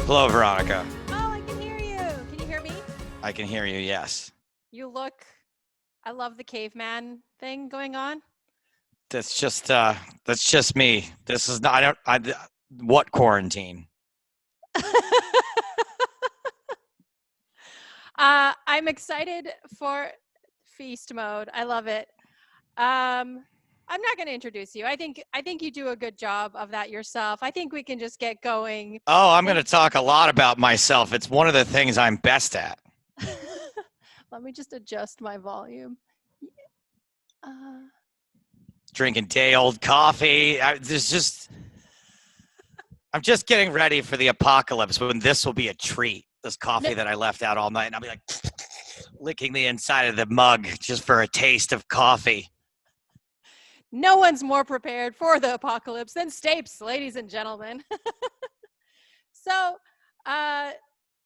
Hello, Veronica. Oh, I can hear you. Can you hear me? I can hear you, yes. You look, I love the caveman thing going on. That's just me. This is not, what quarantine? I'm excited for feast mode. I love it. I'm not going to introduce you. I think you do a good job of that yourself. I think we can just get going. Oh, I'm going And to talk a lot about myself. It's one of the things I'm best at. let me just adjust my volume. Uh, Drinking day-old coffee. I'm just getting ready for the apocalypse when this will be a treat. This no, coffee that I left out all night, and I'll be like licking the inside of the mug just for a taste of coffee. no one's more prepared for the apocalypse than Stapes, ladies and gentlemen. So, uh,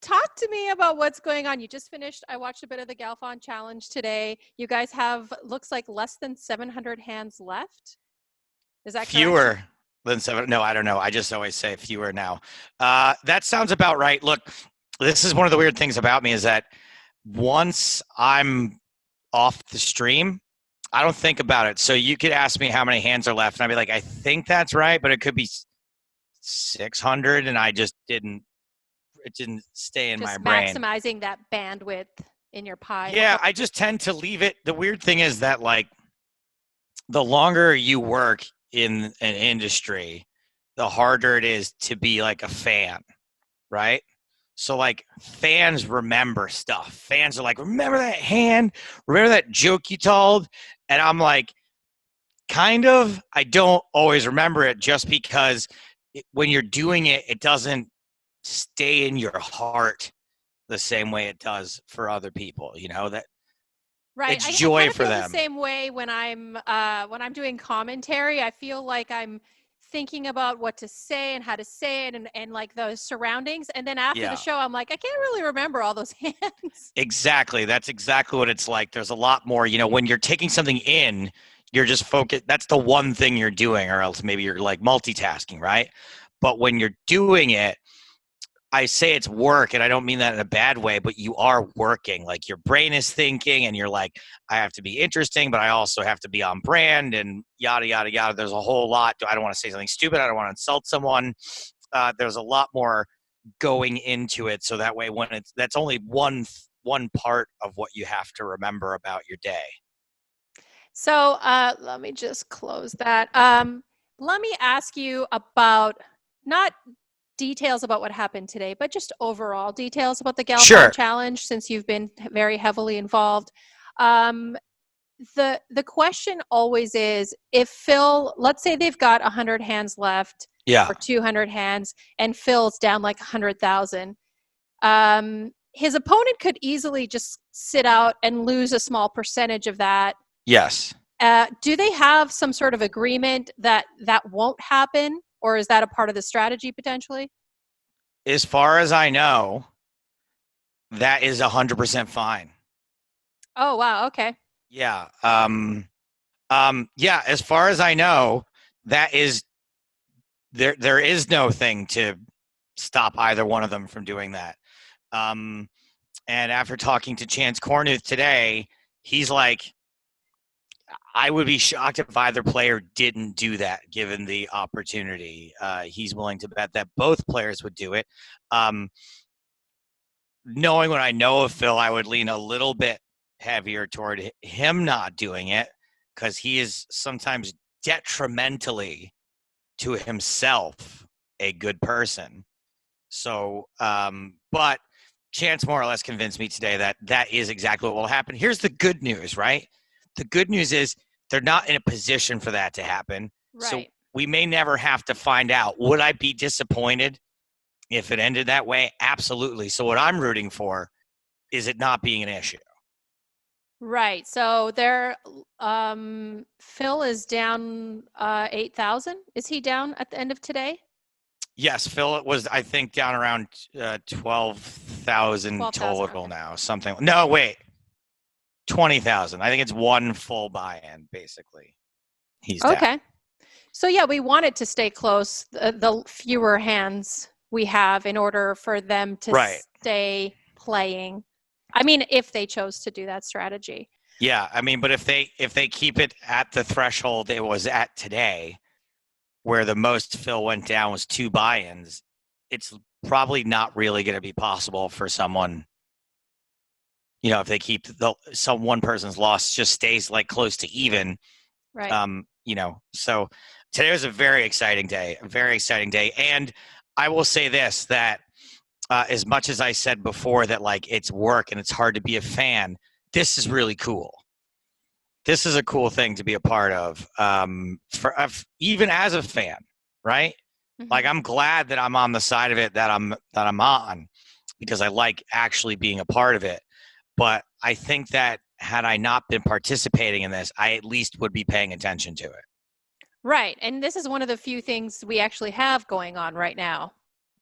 talk to me about what's going on. You just finished. I watched a bit of the Galfond challenge today. You guys have looks like less than 700 hands left. Is that correct? Fewer than 7. No, I don't know. I just always say fewer now. That sounds about right. Look, this is one of the weird things about me is that once I'm off the stream, I don't think about it. So you could ask me how many hands are left, and I'd be like, I think that's right, but it could be 600, and I just didn't. It didn't stay in my Just brain. maximizing that bandwidth in your pie. Yeah, I just tend to leave it. The weird thing is that like the longer you work in an industry, the harder it is to be like a fan, right? So like fans remember stuff. Fans are like, remember that hand? Remember that joke you told? And I'm like, kind of. I don't always remember it just because when you're doing it, it doesn't stay in your heart the same way it does for other people. You know that Right. it's I kind joy of for feel the them. same way when I'm doing commentary. I feel like I'm thinking about what to say and how to say it and like those surroundings. And then after the Yeah. show, I'm like, I can't really remember all those hands. Exactly. That's exactly what it's like. There's a lot more, when you're taking something in, you're just focused. That's the one thing you're doing, or else maybe you're like multitasking, right? But when you're doing it, I say it's work, and I don't mean that in a bad way, but you are working. Like your brain is thinking, and you're like, I have to be interesting, but I also have to be on brand, and yada, yada, yada. There's a whole lot. I don't want to say something stupid. I don't want to insult someone. There's a lot more going into it, so that way that's only one part of what you have to remember about your day. So let me just close that. Let me ask you about not details about what happened today, but just overall details about the Galfond Sure. challenge since you've been very heavily involved. Um, the question always is if Phil, let's say they've got 100 hands left Yeah. or 200 hands and Phil's down like 100,000. His opponent could easily just sit out and lose a small percentage of that. Yes. Do they have some sort of agreement that that won't happen, or is that a part of the strategy potentially? As far as I know, that is 100% fine. Oh wow, okay. Yeah. Yeah. As far as I know, that is there is no thing to stop either one of them from doing that. Um, and after talking to Chance Cornuth today, he's like, I would be shocked if either player didn't do that given the opportunity. He's willing to bet that both players would do it. Um, Knowing what I know of Phil, I would lean a little bit heavier toward him not doing it because he is sometimes detrimentally to himself a good person. So, but Chance more or less convinced me today that that is exactly what will happen. Here's the good news, right? The good news is they're not in a position for that to happen. So Right. we may never have to find out. Would I be disappointed if it ended that way? Absolutely. So what I'm rooting for is it not being an issue. Right. So there Phil is down 8,000. Is he down at the end of today? Yes, Phil was, I think, down around 12,000 12,000, total okay. now. Something. No, wait. 20,000. I think it's one full buy-in, basically. He's down. Okay. So yeah, we want it to stay close, the fewer hands we have in order for them to Right. stay playing. I mean, if they chose to do that strategy. Yeah, I mean, but if they keep it at the threshold it was at today, where the most Phil went down was 2 buy-ins, it's probably not really going to be possible for someone. If they keep one person's loss just stays like close to even. Right. So today was a very exciting day, and I will say this, that as much as I said before that like it's work and it's hard to be a fan, this is really cool. This is a cool thing to be a part of, even as a fan, right? Mm-hmm. Like I'm glad that I'm on the side of it that I'm on, because I like actually being a part of it. But I think that had I not been participating in this, I at least would be paying attention to it. Right. And this is one of the few things we actually have going on right now,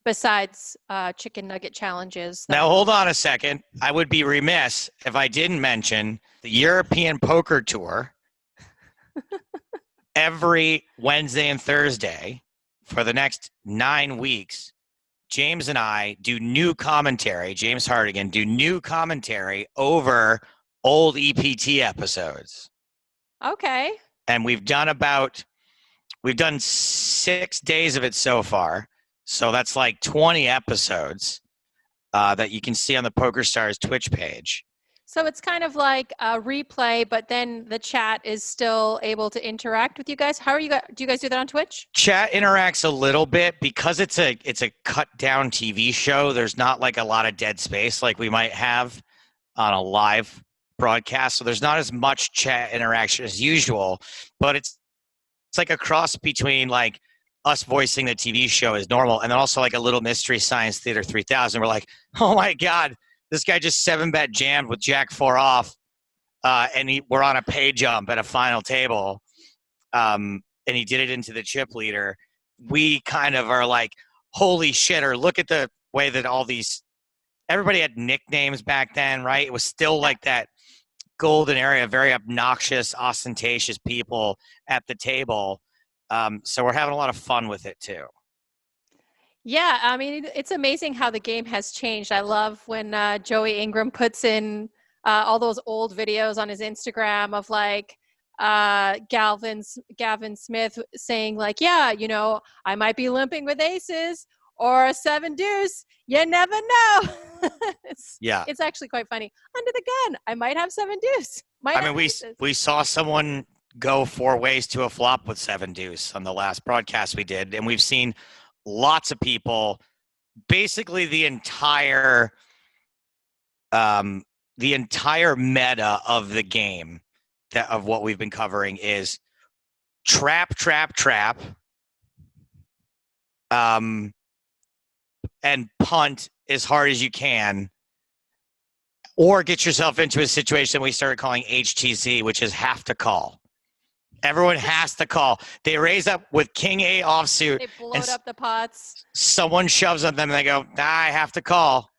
besides chicken nugget challenges. Now, hold on a second. I would be remiss if I didn't mention the European Poker Tour every Wednesday and Thursday for the next 9 weeks. James and I do new commentary. James Hardigan do new commentary over old EPT episodes. Okay. And we've done 6 days of it so far. So that's like 20 episodes that you can see on the PokerStars Twitch page. So it's kind of like a replay, but then the chat is still able to interact with you guys. How are you guys? Do you guys do that on Twitch? Chat interacts a little bit because it's a cut down TV show. There's not like a lot of dead space like we might have on a live broadcast. So there's not as much chat interaction as usual, but it's like a cross between like us voicing the TV show as normal and then also like a little Mystery Science Theater 3000. We're like, oh my God, this guy just 7-bet jammed with Jack 4 off, and we're on a pay jump at a final table, and he did it into the chip leader. We kind of are like, holy shit, or look at the way that everybody had nicknames back then, right? It was still like that golden area, very obnoxious, ostentatious people at the table. So we're having a lot of fun with it too. Yeah, I mean, it's amazing how the game has changed. I love when Joey Ingram puts in all those old videos on his Instagram of like Gavin Smith saying like, yeah, I might be limping with aces or a 7 deuce. You never know. It's actually quite funny. Under the gun, I might have 7 deuce. We saw someone go 4 ways to a flop with 7 deuce on the last broadcast we did, and we've seen lots of people. Basically, the entire meta of the game of what we've been covering is trap, and punt as hard as you can, or get yourself into a situation we started calling HTC, which is have to call. Everyone has to call. They raise up with King A offsuit. They bloat up the pots. Someone shoves at them and they go, I have to call.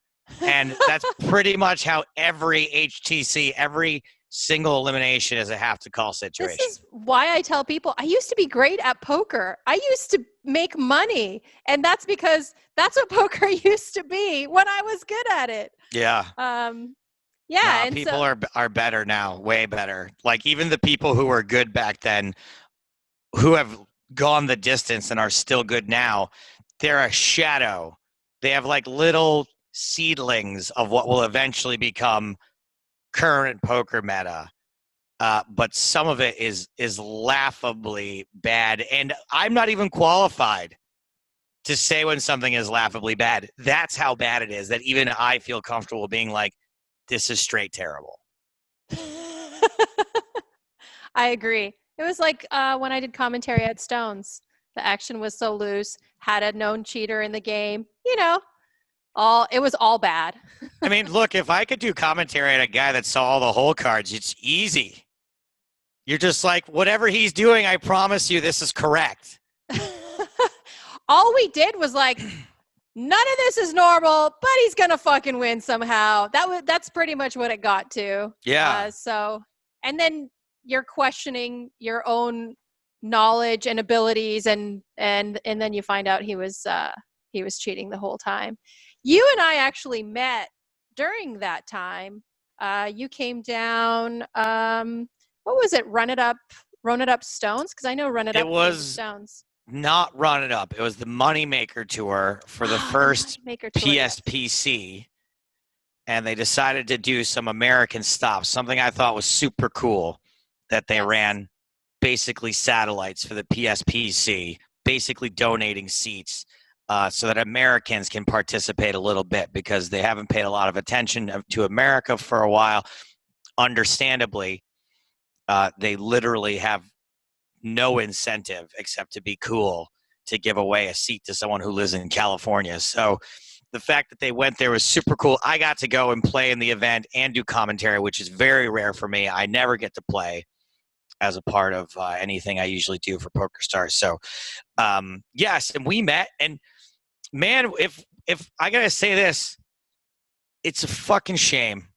And that's pretty much how every HTC, every single elimination is a have to call situation. This is why I tell people I used to be great at poker. I used to make money. And that's because that's what poker used to be when I was good at it. Yeah. Yeah. And people are better now, way better. Like even the people who were good back then, who have gone the distance and are still good now, they're a shadow. They have like little seedlings of what will eventually become current poker meta. But some of it is laughably bad. And I'm not even qualified to say when something is laughably bad. That's how bad it is, that even I feel comfortable being like, this is straight terrible. I agree. It was like when I did commentary at Stones. The action was so loose, had a known cheater in the game. It was all bad. I mean, look, if I could do commentary on a guy that saw all the hole cards, it's easy. You're just like, whatever he's doing, I promise you this is correct. All we did was like, none of this is normal, but he's going to fucking win somehow. That's pretty much what it got to. Yeah. And then you're questioning your own knowledge and abilities, and then you find out he was he was cheating the whole time. You and I actually met during that time. You came down. What was it? Run It Up Stones? Because I know Run It It Up came to was Stones. not Run It Up. It was the Moneymaker tour for the The first Moneymaker tour, yes. PSPC. And they decided to do some American stops, something I thought was super cool that they Yes. ran basically satellites for the PSPC, basically donating seats so that Americans can participate a little bit because they haven't paid a lot of attention to America for a while. Understandably, they literally have no incentive except to be cool to give away a seat to someone who lives in California. So the fact that they went there was super cool. I got to go and play in the event and do commentary, which is very rare for me. I never get to play as a part of anything I usually do for PokerStars. So, yes, and we met. And man, if I gotta say this, it's a fucking shame,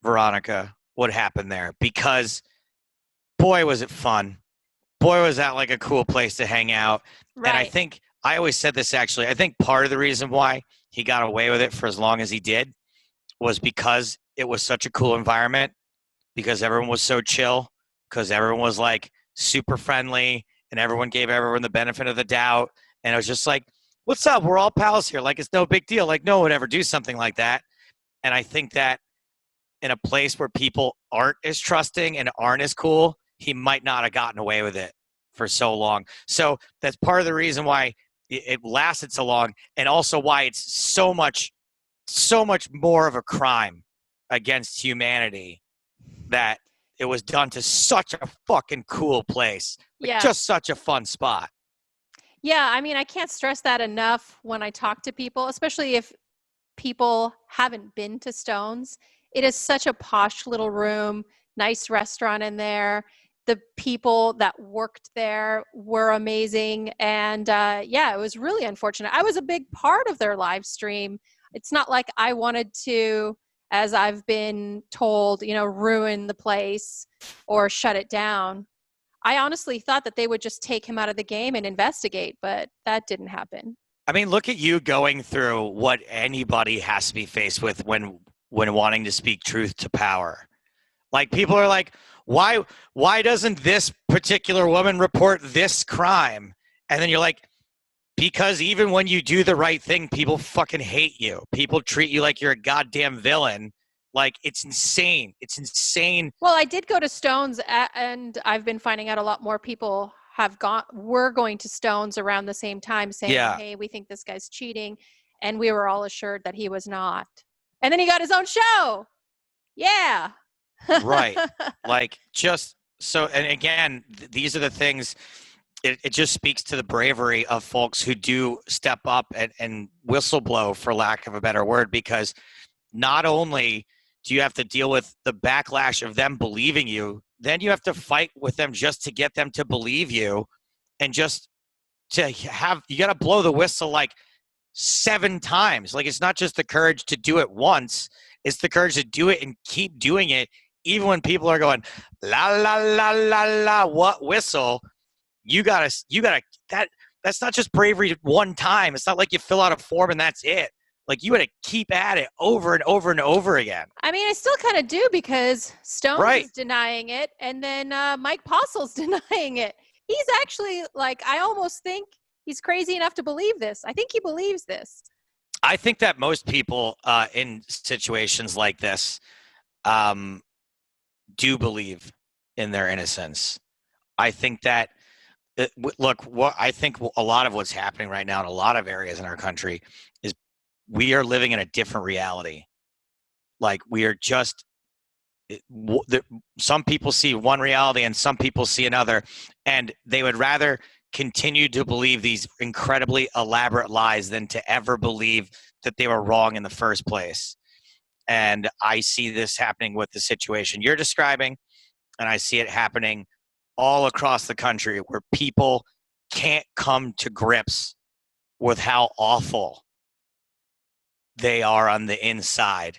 Veronica, what happened there, because boy was it fun. Boy was that like a cool place to hang out. Right. And I think I always said this actually. I think part of the reason why he got away with it for as long as he did was because it was such a cool environment, because everyone was so chill, because everyone was like super friendly and everyone gave everyone the benefit of the doubt. And it was just like, what's up? We're all pals here. Like, it's no big deal. Like, no one would ever do something like that. And I think that in a place where people aren't as trusting and aren't as cool, he might not have gotten away with it for so long. So that's part of the reason why it lasted so long, and also why it's so much more of a crime against humanity that it was done to such a fucking cool place. Like, Yeah. just such a fun spot. Yeah, I mean, I can't stress that enough when I talk to people, especially if people haven't been to Stones. It is such a posh little room, nice restaurant in there. The people that worked there were amazing. And yeah, it was really unfortunate. I was a big part of their live stream. It's not like I wanted to, as I've been told, ruin the place or shut it down. I honestly thought that they would just take him out of the game and investigate, but that didn't happen. I mean, look at you going through what anybody has to be faced with when wanting to speak truth to power. Like, people are like, why doesn't this particular woman report this crime? And then you're like, because even when you do the right thing, people fucking hate you. People treat you like you're a goddamn villain. Like, it's insane. It's insane. Well, I did go to Stones, and I've been finding out a lot more people were going to Stones around the same time saying, Yeah. hey, we think this guy's cheating. And we were all assured that he was not. And then he got his own show. Yeah. Right. Like, just so, and again, these are the things, it just speaks to the bravery of folks who do step up and whistleblow, for lack of a better word, because not only do you have to deal with the backlash of them believing you, then you have to fight with them just to get them to believe you, and just to have, you got to blow the whistle like 7 times. Like, it's not just the courage to do it once, it's the courage to do it and keep doing it, even when people are going, la, la, la, la, la, what whistle? You gotta, that's not just bravery one time. It's not like you fill out a form and that's it. Like, you got to keep at it over and over and over again. I mean, I still kind of do, because Stones Right. is denying it, and then Mike Possel's denying it. He's actually, like, I almost think he's crazy enough to believe this. I think he believes this. I think that most people in situations like this do believe in their innocence. I think that, look, what I think a lot of what's happening right now in a lot of areas in our country is we are living in a different reality. Like, we are just, some people see one reality and some people see another, and they would rather continue to believe these incredibly elaborate lies than to ever believe that they were wrong in the first place. And I see this happening with the situation you're describing, and I see it happening all across the country, where people can't come to grips with how awful they are on the inside,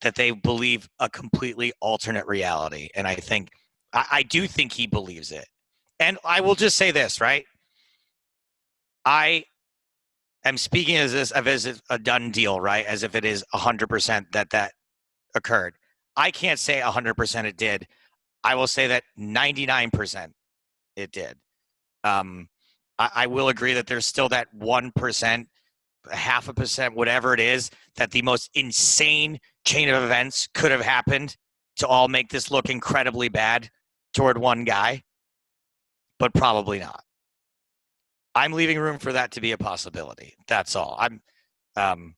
that they believe a completely alternate reality. And I do think he believes it. And I will just say this, right? I am speaking as this as a done deal, right? As if it is 100% that occurred. I can't say 100% it did. I will say that 99% it did. I will agree that there's still that 1%, half a percent, whatever it is, that the most insane chain of events could have happened to all make this look incredibly bad toward one guy, but probably not. I'm leaving room for that to be a possibility. That's all. Um,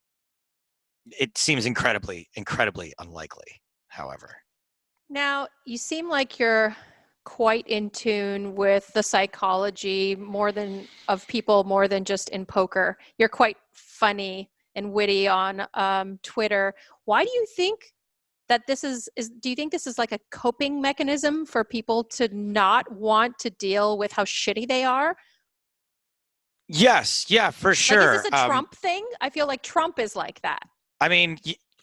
it seems incredibly, incredibly unlikely, however. Now, you seem like you're quite in tune with the psychology of people more than just in poker. You're quite funny and witty on Twitter. Why do you think that this is do you think this is like a coping mechanism for people to not want to deal with how shitty they are? Yes, yeah, for Like, is sure. this a Trump thing? I feel like Trump is like that. I mean,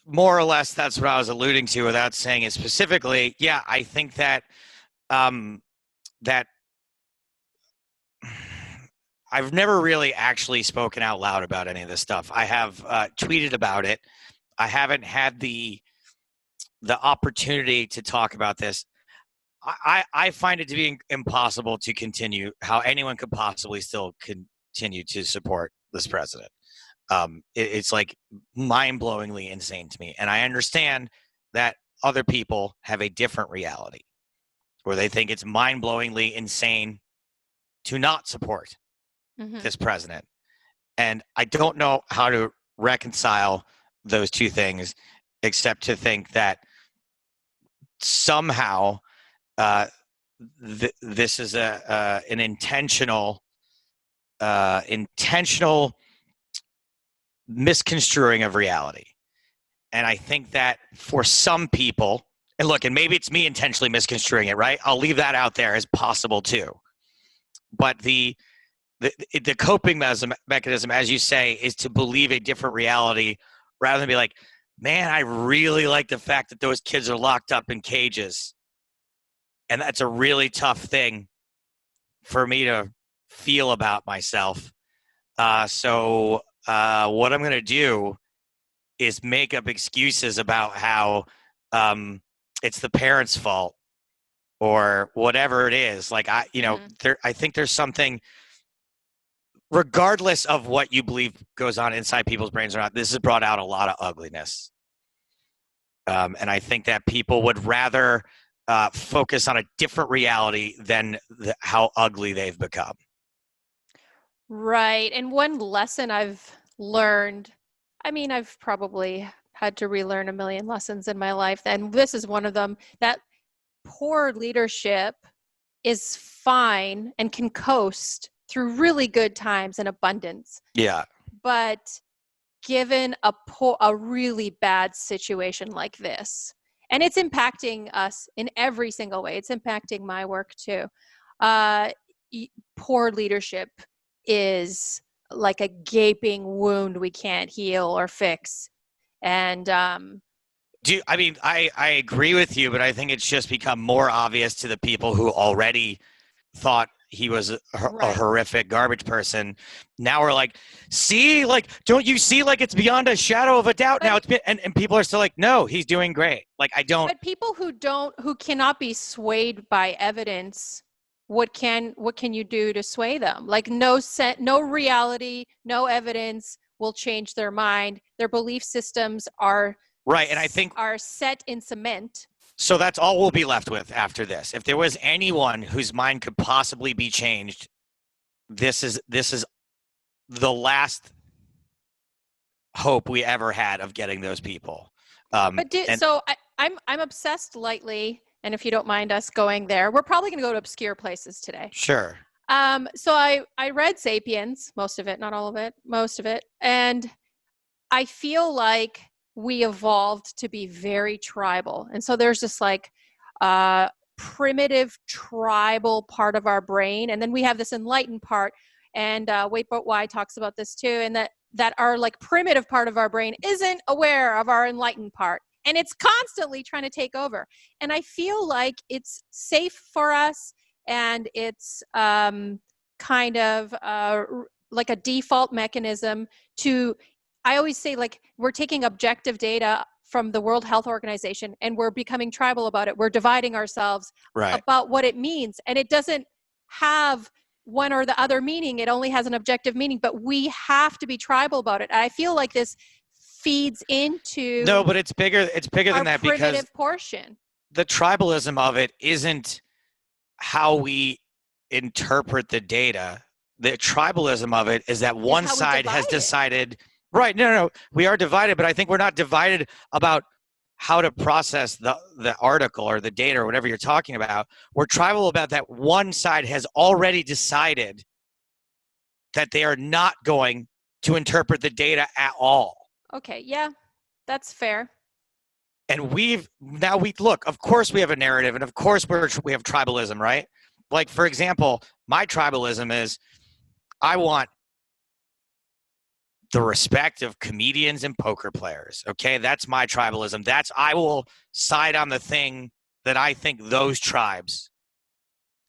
more or less, that's what I was alluding to without saying it specifically. Yeah, I think that that I've never really actually spoken out loud about any of this stuff. I have tweeted about it. I haven't had the opportunity to talk about this. I find it to be impossible to continue how anyone could possibly still continue to support this president. It's like mind-blowingly insane to me. And I understand that other people have a different reality where they think it's mind-blowingly insane to not support this president. And I don't know how to reconcile those two things except to think that somehow this is an intentional misconstruing of reality. And I think that for some people, and look, and maybe it's me intentionally misconstruing it, right? I'll leave that out there as possible too. But the coping mechanism, as you say, is to believe a different reality rather than be like, man, I really like the fact that those kids are locked up in cages. And that's a really tough thing for me to feel about myself. So what I'm going to do is make up excuses about how it's the parents' fault or whatever it is. Like, I think there's something, regardless of what you believe goes on inside people's brains or not, this has brought out a lot of ugliness. And I think that people would rather focus on a different reality than how ugly they've become. Right. And one lesson I've learned, I mean, I've probably had to relearn a million lessons in my life, and this is one of them, that poor leadership is fine and can coast through really good times and abundance. Yeah. But given a really bad situation like this, and it's impacting us in every single way, it's impacting my work too. Poor leadership is like a gaping wound we can't heal or fix. And I agree with you, but I think it's just become more obvious to the people who already thought he was a horrific garbage person. Now we're like, see, like, don't you see, like, it's beyond a shadow of a doubt now. And people are still like, no, he's doing great. Like, I don't. But people who cannot be swayed by evidence, what can you do to sway them? Like, no reality, no evidence will change their mind. Their belief systems are right, and I think are set in cement. So that's all we'll be left with after this. If there was anyone whose mind could possibly be changed, this is the last hope we ever had of getting those people. I'm obsessed lightly, and if you don't mind us going there, we're probably going to go to obscure places today. Sure. So I read *Sapiens*, most of it, not all of it, most of it, and I feel like we evolved to be very tribal. And so there's this like primitive tribal part of our brain. And then we have this enlightened part. And Wait But Why talks about this too. And that our like primitive part of our brain isn't aware of our enlightened part. And it's constantly trying to take over. And I feel like it's safe for us. And it's kind of like a default mechanism to, I always say, like, we're taking objective data from the World Health Organization and we're becoming tribal about it. We're dividing ourselves Right. about what it means. And it doesn't have one or the other meaning. It only has an objective meaning, but we have to be tribal about it. And I feel like this feeds into No, but it's bigger our than that, because primitive portion. the tribalism of it isn't how we interpret the data. The tribalism of it is that one how we side has divide it. decided, right? No, we are divided, but I think we're not divided about how to process the article or the data or whatever you're talking about. We're tribal about that one side has already decided that they are not going to interpret the data at all. Okay, yeah, that's fair. And we look, of course we have a narrative, and of course we have tribalism, right? Like, for example, my tribalism is I want the respect of comedians and poker players. Okay, that's my tribalism. I will side on the thing that I think those tribes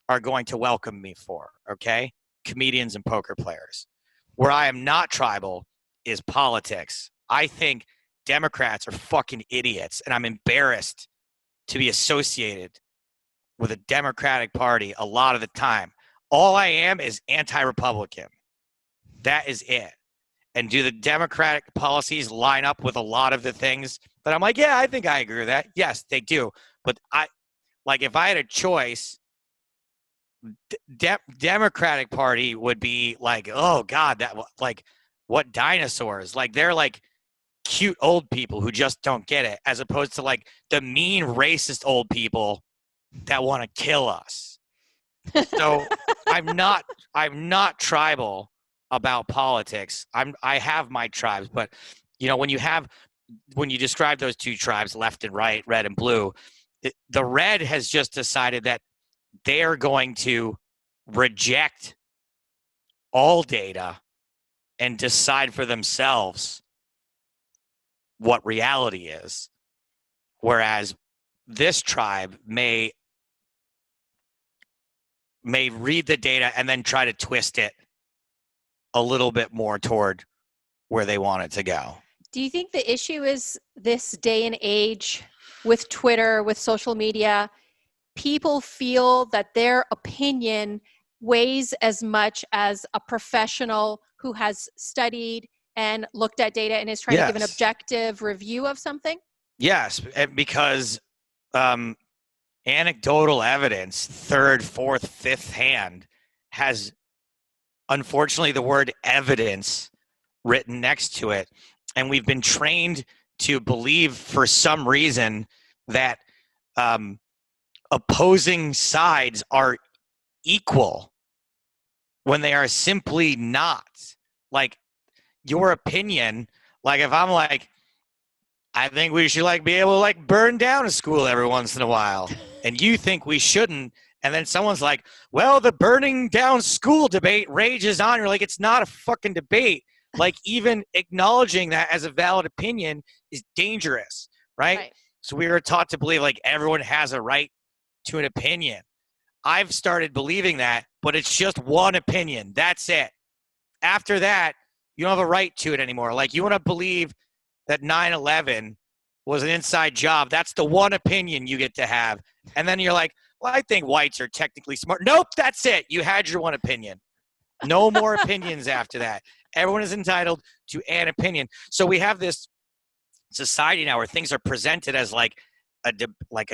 are going to welcome me for. Okay, comedians and poker players. Where I am not tribal is politics. I think Democrats are fucking idiots, and I'm embarrassed to be associated with a Democratic Party a lot of the time. All I am is anti-Republican. That is it. And do the Democratic policies line up with a lot of the things that I'm like, yeah, I think I agree with that? Yes, they do. But if I had a choice, Democratic Party would be like, oh God, that, like, what dinosaurs? Like, they're like cute old people who just don't get it, as opposed to like the mean racist old people that want to kill us. So I'm not tribal about politics. I have my tribes, but when you describe those two tribes, left and right, red and blue, the red has just decided that they are going to reject all data and decide for themselves what reality is. Whereas this tribe may read the data and then try to twist it a little bit more toward where they want it to go. Do you think the issue is this day and age with Twitter, with social media, people feel that their opinion weighs as much as a professional who has studied and looked at data and is trying to give an objective review of something? Yes, because anecdotal evidence, third, fourth, fifth hand, has unfortunately the word evidence written next to it. And we've been trained to believe for some reason that opposing sides are equal when they are simply not. Like, your opinion, like if I'm like, I think we should be able to burn down a school every once in a while, and you think we shouldn't, and then someone's like, well, the burning down school debate rages on. You're like, it's not a fucking debate. Like, even acknowledging that as a valid opinion is dangerous, right? So we were taught to believe everyone has a right to an opinion. I've started believing that, but it's just one opinion. That's it. After that, you don't have a right to it anymore. Like, you want to believe that 9/11 was an inside job. That's the one opinion you get to have. And then you're like, well, I think whites are technically smart. Nope, that's it. You had your one opinion. No more opinions after that. Everyone is entitled to an opinion. So we have this society now where things are presented as a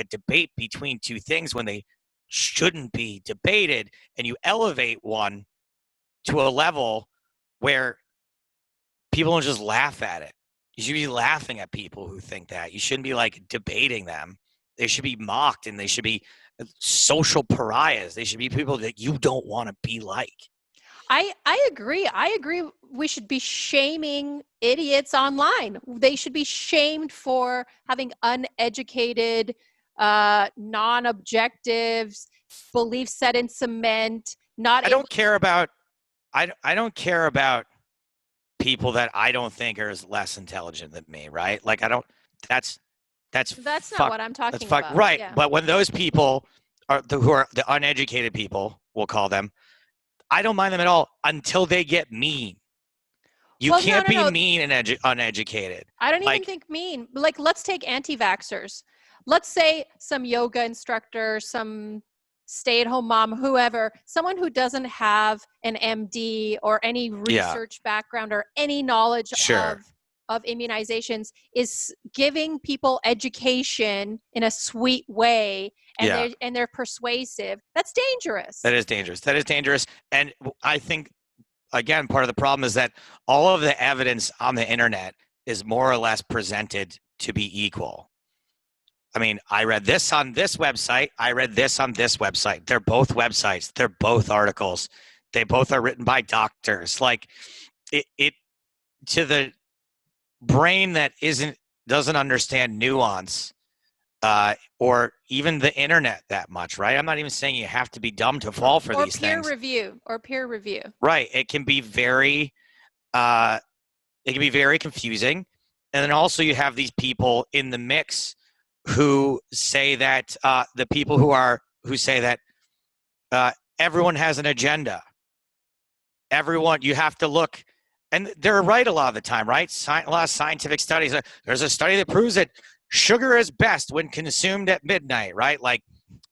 debate between two things when they shouldn't be debated, and you elevate one to a level where people don't just laugh at it. You should be laughing at people who think that. You shouldn't be debating them. They should be mocked, and they should be social pariahs. They should be people that you don't want to be like. I agree. I agree. We should be shaming idiots online. They should be shamed for having uneducated, non-objective beliefs set in cement. I don't care about people that I don't think are less intelligent than me, right? That's not what I'm talking about. Right. Yeah. But when those people who are the uneducated people, we'll call them, I don't mind them at all until they get mean. You Well, can't be no. mean and uneducated. I don't even Like, think mean. Like, let's take anti-vaxxers. Let's say some yoga instructor, some stay-at-home mom, whoever, someone who doesn't have an MD or any yeah, research background or any knowledge sure. of immunizations is giving people education in a sweet way, and Yeah, they're persuasive. That's dangerous. that is dangerous. That is dangerous. And I think, again, part of the problem is that all of the evidence on the internet is more or less presented to be equal. I mean, I read this on this website. I read this on this website. They're both websites. They're both articles. They both are written by doctors. Like, it to the brain that doesn't understand nuance, or even the internet that much, right? I'm not even saying you have to be dumb to fall for these peer things. review or peer review. Right. It can be very confusing. And then also you have these people in the mix who say that who say that everyone has an agenda. Everyone, you have to look, and they're right a lot of the time, right? A lot of scientific studies. There's a study that proves that sugar is best when consumed at midnight, right? Like,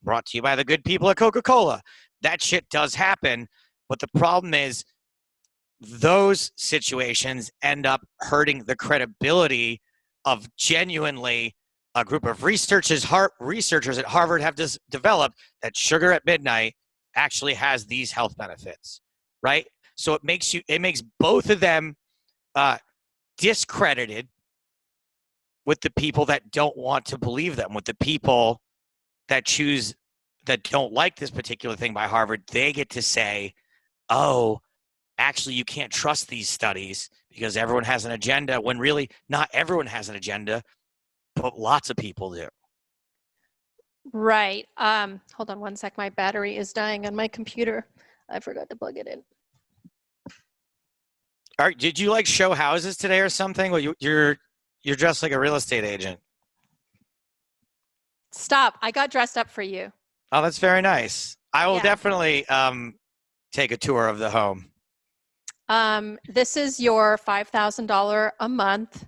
brought to you by the good people at Coca-Cola. That shit does happen, but the problem is those situations end up hurting the credibility of genuinely a group of researchers at Harvard have developed that sugar at midnight actually has these health benefits, right? So it makes both of them discredited with the people that don't want to believe them, with the people that don't like this particular thing by Harvard. They get to say, oh, actually, you can't trust these studies because everyone has an agenda, when really not everyone has an agenda, but lots of people do. Right. Hold on one sec. My battery is dying on my computer. I forgot to plug it in. All right, did you like show houses today or something? Well, you're dressed like a real estate agent. Stop. I got dressed up for you. Oh, that's very nice. I will Yeah. definitely take a tour of the home. This is your $5,000 a month,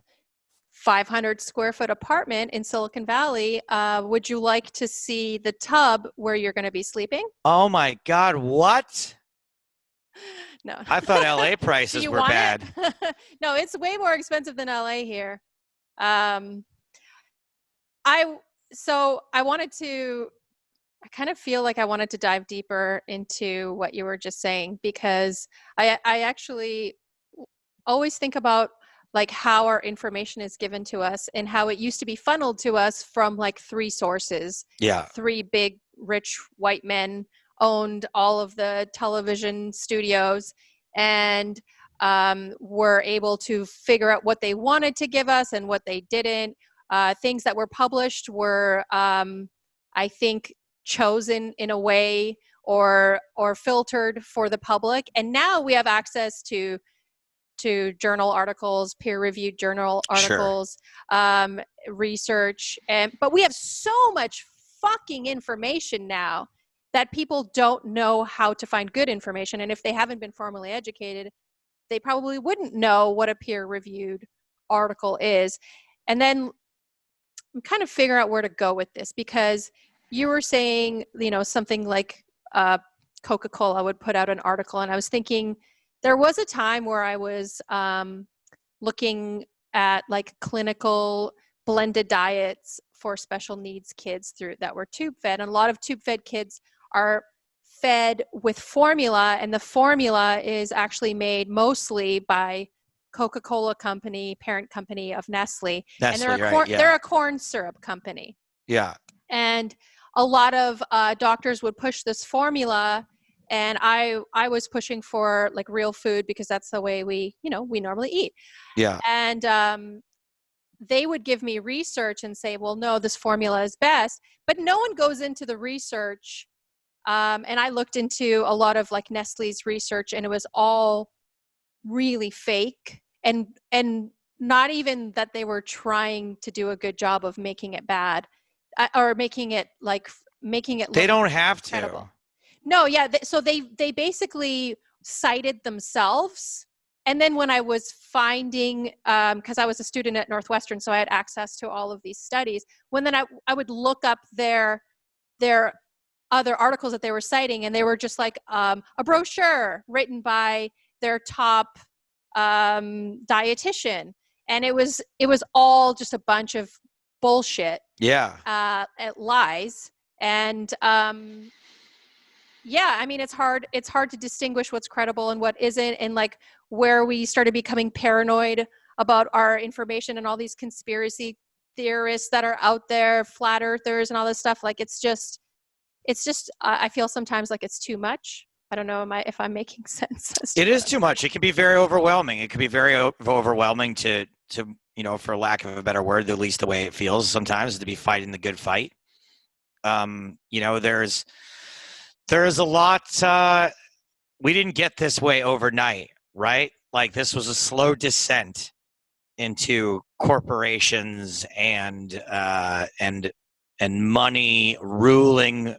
500 square foot apartment in Silicon Valley. Would you like to see the tub where you're going to be sleeping? Oh my God, what? No. I thought LA Do prices you were want bad. it? No, it's way more expensive than LA here. I wanted to, I kind of feel like I wanted to dive deeper into what you were just saying, because I actually always think about like how our information is given to us and how it used to be funneled to us from like three sources. Yeah. Three big rich white men owned all of the television studios, and were able to figure out what they wanted to give us and what they didn't. Things that were published were, I think, chosen in a way or filtered for the public. And now we have access to journal articles, peer-reviewed journal articles, sure. Research, but we have so much fucking information now that people don't know how to find good information. And if they haven't been formally educated, they probably wouldn't know what a peer-reviewed article is. And then I'm kind of figuring out where to go with this, because you were saying, something like Coca-Cola would put out an article, and I was thinking there was a time where I was looking at like clinical blended diets for special needs kids that were tube fed, and a lot of tube fed kids are fed with formula, and the formula is actually made mostly by Coca-Cola company, parent company of Nestle, and they're a corn syrup company. Yeah. And a lot of doctors would push this formula, and I was pushing for like real food, because that's the way we normally eat. Yeah. And they would give me research and say, well, no, this formula is best, but no one goes into the research. And I looked into a lot of like Nestle's research, and it was all really fake, and not even that they were trying to do a good job of making it bad, or making it look they don't have credible. to. No, yeah. So they basically cited themselves. And then when I was finding, because I was a student at Northwestern, so I had access to all of these studies. When then I would look up their other articles that they were citing, and they were just like a brochure written by their top dietitian, and it was all just a bunch of bullshit, Yeah. lies, and yeah, I mean, it's hard to distinguish what's credible and what isn't, and like where we started becoming paranoid about our information and all these conspiracy theorists that are out there, flat earthers and all this stuff. Like it's just I feel sometimes like it's too much. I don't know if I'm making sense as to It what is I'm too saying. much. It can be very overwhelming. It can be very overwhelming to for lack of a better word, at least the way it feels sometimes, to be fighting the good fight. There's a lot. We didn't get this way overnight, right? Like this was a slow descent into corporations and money ruling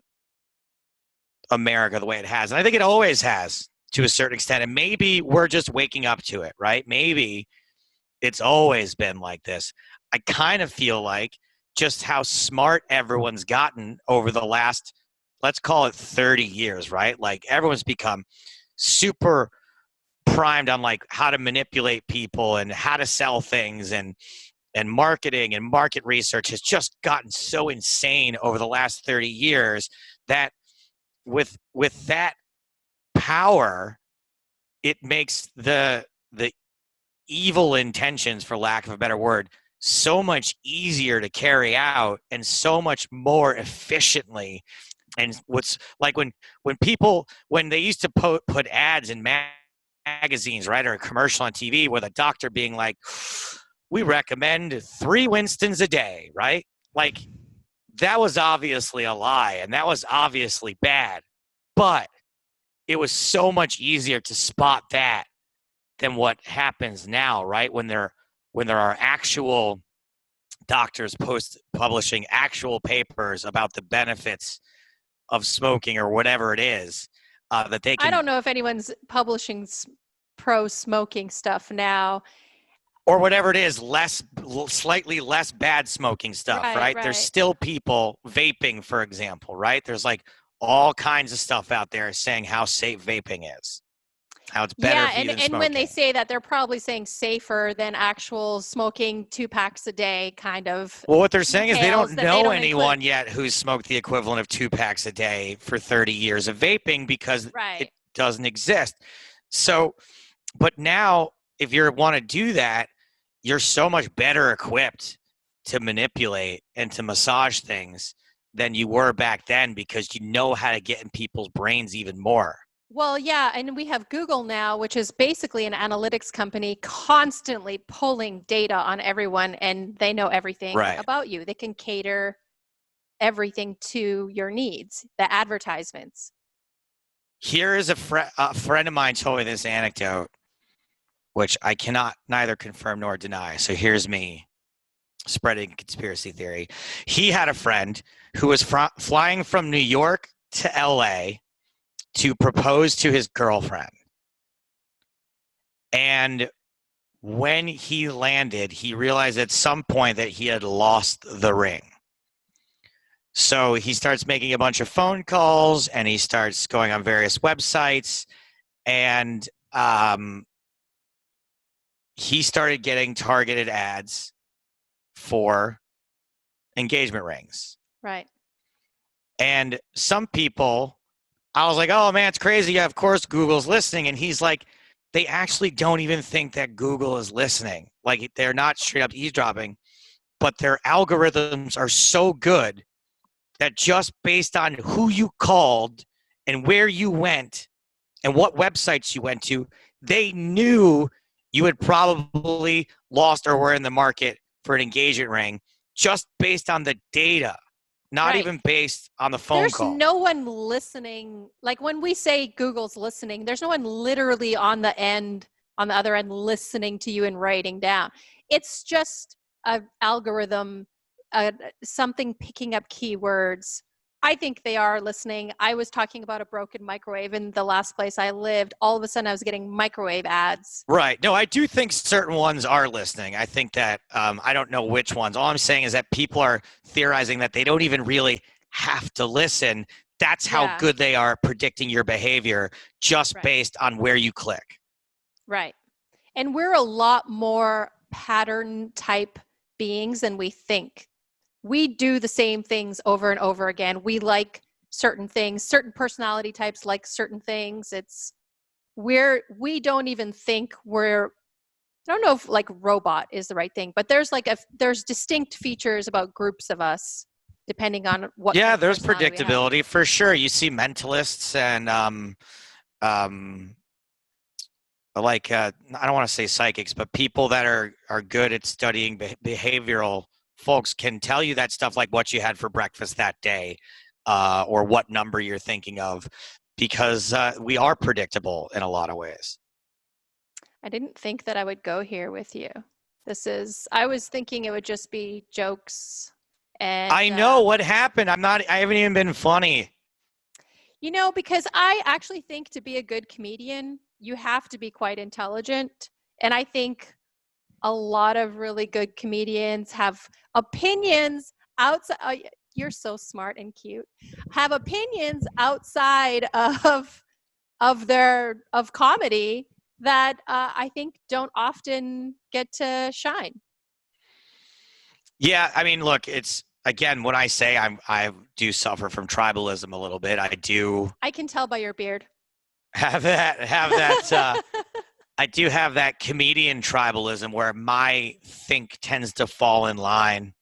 America the way it has. And I think it always has to a certain extent. And maybe we're just waking up to it, right? Maybe it's always been like this. I kind of feel like just how smart everyone's gotten over the last, let's call it 30 years, right? Like everyone's become super primed on like how to manipulate people and how to sell things, and marketing and market research has just gotten so insane over the last 30 years that with that power, it makes the evil intentions, for lack of a better word, so much easier to carry out and so much more efficiently. And what's like when they used to put ads in magazines, right, or a commercial on TV with a doctor being like, we recommend 3 Winstons a day, right? Like that was obviously a lie and that was obviously bad, but it was so much easier to spot that than what happens now, right? When there are actual doctors publishing actual papers about the benefits of smoking or whatever it is, that they I can, don't know if anyone's publishing pro smoking stuff now. or whatever it is, slightly less bad smoking stuff, Right, right? There's right. still people vaping, for example, right? There's like all kinds of stuff out there saying how safe vaping is, how it's better Yeah, for you and than and when they smoking. say that, they're probably saying safer than actual smoking 2 packs a day kind of Well, what they're saying is they details don't that they know don't include. anyone yet who's smoked the equivalent of 2 packs a day for 30 years of vaping because it Right. doesn't exist. So, but now, if you want to do that, you're so much better equipped to manipulate and to massage things than you were back then because you know how to get in people's brains even more. Well, yeah, and we have Google now, which is basically an analytics company constantly pulling data on everyone, and they know everything Right. about you. They can cater everything to your needs, the advertisements. Here is a friend of mine told me this anecdote, which I cannot neither confirm nor deny. So here's me spreading conspiracy theory. He had a friend who was flying from New York to LA to propose to his girlfriend. And when he landed, he realized at some point that he had lost the ring. So he starts making a bunch of phone calls and he starts going on various websites, and he started getting targeted ads for engagement rings. Right. And some people, I was like, oh man, it's crazy. Yeah, of course Google's listening. And he's like, they actually don't even think that Google is listening. Like they're not straight up eavesdropping, but their algorithms are so good that just based on who you called and where you went and what websites you went to, they knew you had probably lost or were in the market for an engagement ring just based on the data, not Right. even based on the phone There's call. no one listening. Like when we say Google's listening, there's no one literally on the other end, listening to you and writing down. It's just an algorithm, something picking up keywords I think they are listening. I was talking about a broken microwave in the last place I lived. All of a sudden, I was getting microwave ads. Right. No, I do think certain ones are listening. I think that I don't know which ones. All I'm saying is that people are theorizing that they don't even really have to listen. That's how Yeah, good they are predicting your behavior just right, based on where you click. right. And we're a lot more pattern type beings than we think. We do the same things over and over again. We like certain things, certain personality types like certain things. We don't even think we're, I don't know if like robot is the right thing, but there's distinct features about groups of us depending on what kind Yeah, of there's personality we have. predictability for sure. You see mentalists and um, like I don't want to say psychics, but people that are good at studying behavioral folks can tell you that stuff, like what you had for breakfast that day, or what number you're thinking of, because we are predictable in a lot of ways. I didn't think that I would go here with you. I was thinking it would just be jokes and I know what happened. I haven't even been funny. because I actually think to be a good comedian, you have to be quite intelligent. And I think a lot of really good comedians have opinions outside. You're so smart and cute. Have opinions outside of comedy that I think don't often get to shine. Yeah, I mean, look, it's again when I say I do suffer from tribalism a little bit. I do I can tell by your beard. have that. I do have that comedian tribalism where my think tends to fall in line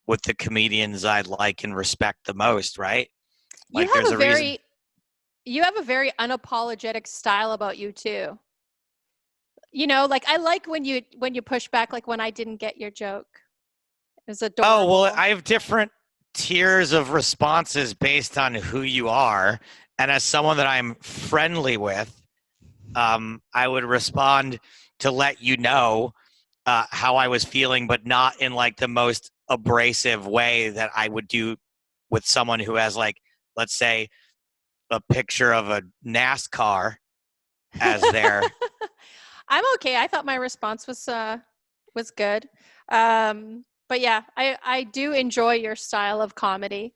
with the comedians I like and respect the most, right? you Like have there's a a reason. very you have a very unapologetic style about you too. Like I like when you push back, like when I didn't get your joke. It was Oh, well, adorable. I have different tiers of responses based on who you are. And as someone that I'm friendly with, I would respond to let you know how I was feeling, but not in like the most abrasive way that I would do with someone who has, like, let's say, a picture of a NASCAR as their. I'm okay. I thought my response was good. But yeah, I do enjoy your style of comedy.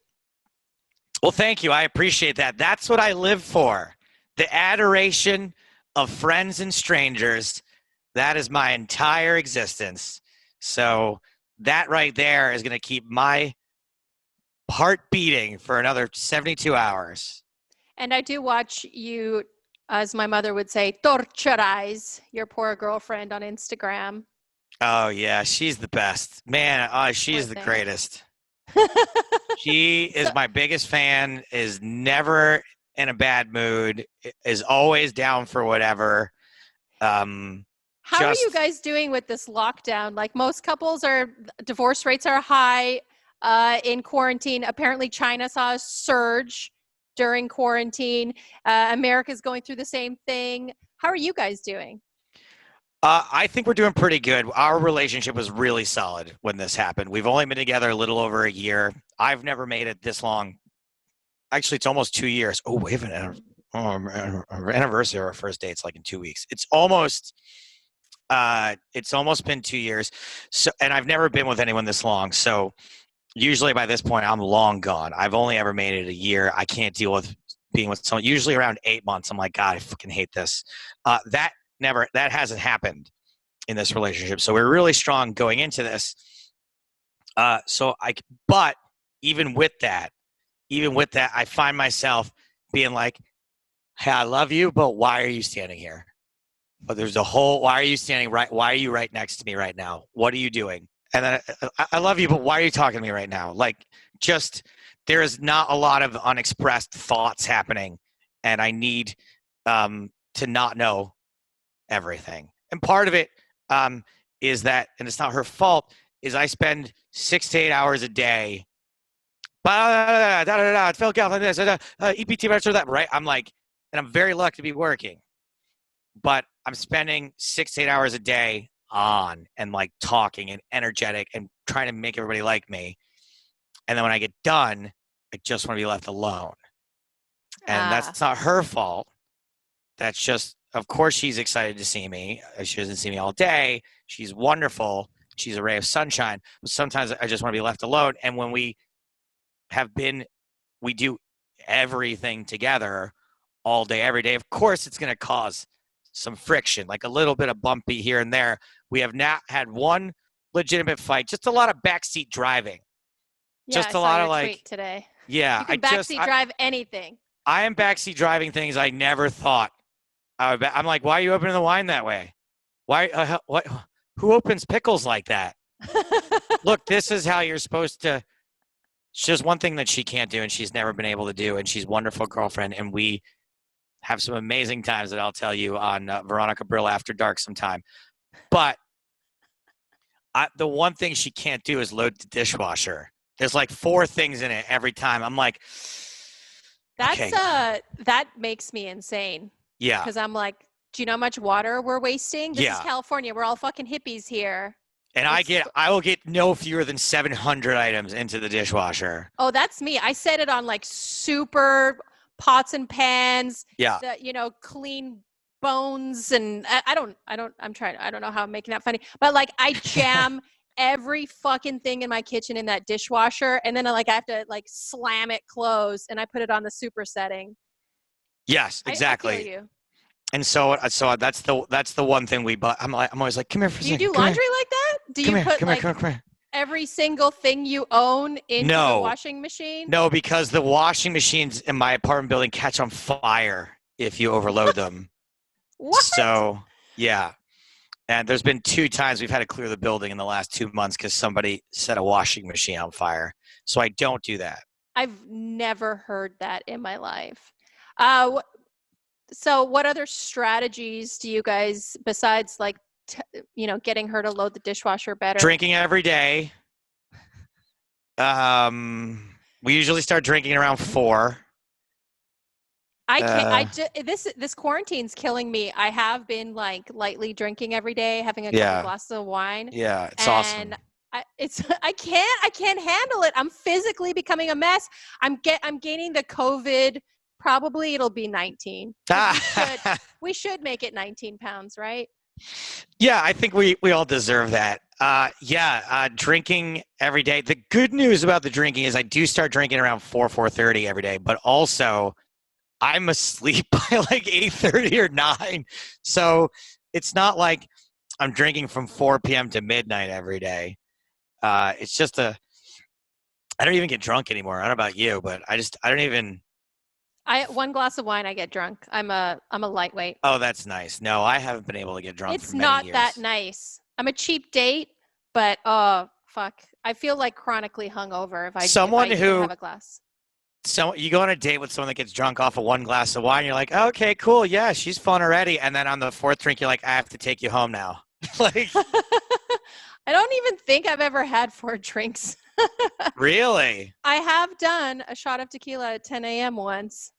Well, thank you. I appreciate that. That's what I live for. The adoration of friends and strangers. That is my entire existence. So that right there is going to keep my heart beating for another 72 hours. And I do watch you, as my mother would say, torturize your poor girlfriend on Instagram. Oh, yeah. She's the best. Man, Poor she's the thing. greatest. She So is my biggest fan, is never in a bad mood, is always down for whatever. Um, how are you just guys doing with this lockdown? Like most couples divorce rates are high in quarantine. Apparently, China saw a surge during quarantine. America's going through the same thing. How are you guys doing? I think we're doing pretty good. Our relationship was really solid when this happened. We've only been together a little over a year. I've never made it this long. Actually, it's almost 2 years. Oh, we have our anniversary of our first date. It's like in 2 weeks. It's almost been 2 years. So, and I've never been with anyone this long. So usually by this point, I'm long gone. I've only ever made it a year. I can't deal with being with someone. Usually around 8 months, I'm like, God, I fucking hate this. That hasn't happened in this relationship. So we're really strong going into this. Uh, so I, but even with that, I find myself being like, "Hey, I love you, but why are you standing here? But there's a whole. Why are you standing right? Why are you right next to me right now? What are you doing? And then I love you, but why are you talking to me right now? Like, just there is not a lot of unexpressed thoughts happening, and I need to not know everything. And part of it is that, and it's not her fault, is I spend 6 to 8 hours a day. Phil Galfond, this, EPT, that, right? I'm like, and I'm very lucky to be working, but I'm spending 6 to 8 hours a day on and like talking and energetic and trying to make everybody like me. And then when I get done, I just want to be left alone. And Ah, that's not her fault. That's just, of course, she's excited to see me. She doesn't see me all day. She's wonderful. She's a ray of sunshine. But sometimes I just want to be left alone. And when we do everything together all day, every day. Of course, it's going to cause some friction, like a little bit of bumpy here and there. We have not had one legitimate fight, just a lot of backseat driving. yeah, I Just a saw lot your of tweet like, today. yeah, You can backseat drive anything. I am backseat driving things I never thought I would. I'm like, why are you opening the wine that way? Why? What? Who opens pickles like that? Look, this is how you're supposed to. It's just one thing that she can't do, and she's never been able to do, and she's a wonderful girlfriend, and we have some amazing times that I'll tell you on Veronica Brill After Dark sometime. But the one thing she can't do is load the dishwasher. There's like 4 things in it every time. I'm like, That's okay, that makes me insane. yeah, Because I'm like, do you know how much water we're wasting? This is yeah. California. We're all fucking hippies here. And It's I will get no fewer than 700 items into the dishwasher. Oh, that's me. I set it on like super pots and pans, Yeah. clean bones. And I don't, I don't know how I'm making that funny, but like I jam every fucking thing in my kitchen in that dishwasher. And then I have to like slam it closed and I put it on the super setting. Yes, exactly. I feel you. And so that's the one thing we bought. I'm always like, come here for a Do you second. do laundry like that? Do you put Come here. every single thing you own into the No. washing machine? No, because the washing machines in my apartment building catch on fire if you overload them. What? So, yeah. And there's been 2 times we've had to clear the building in the last 2 months because somebody set a washing machine on fire. So I don't do that. I've never heard that in my life. So what other strategies do you guys, besides like, getting her to load the dishwasher better? Drinking every day. We usually start drinking around 4. I can't. This quarantine's killing me. I have been like lightly drinking every day, having a couple glasses of wine. Yeah, it's awesome. I can't handle it. I'm physically becoming a mess. I'm gaining the COVID. Probably it'll be 19. We should make it 19 pounds, right? Yeah, I think we all deserve that. Drinking every day. The good news about the drinking is I do start drinking around 4:30 every day, but also I'm asleep by like 8:30 or 9. So it's not like I'm drinking from 4 p.m. to midnight every day. It's just I don't even get drunk anymore. I don't know about you, but I don't even. One glass of wine, I get drunk. I'm a lightweight. Oh, that's nice. No, I haven't been able to get drunk. It's for many not years. that nice. I'm a cheap date, but oh fuck, I feel like chronically hungover if I have a glass. So you go on a date with someone that gets drunk off of 1 glass of wine, you're like, okay, cool, yeah, she's fun already. And then on the 4th drink, you're like, I have to take you home now. Like, I don't even think I've ever had 4 drinks. Really? I have done a shot of tequila at 10 a.m. once.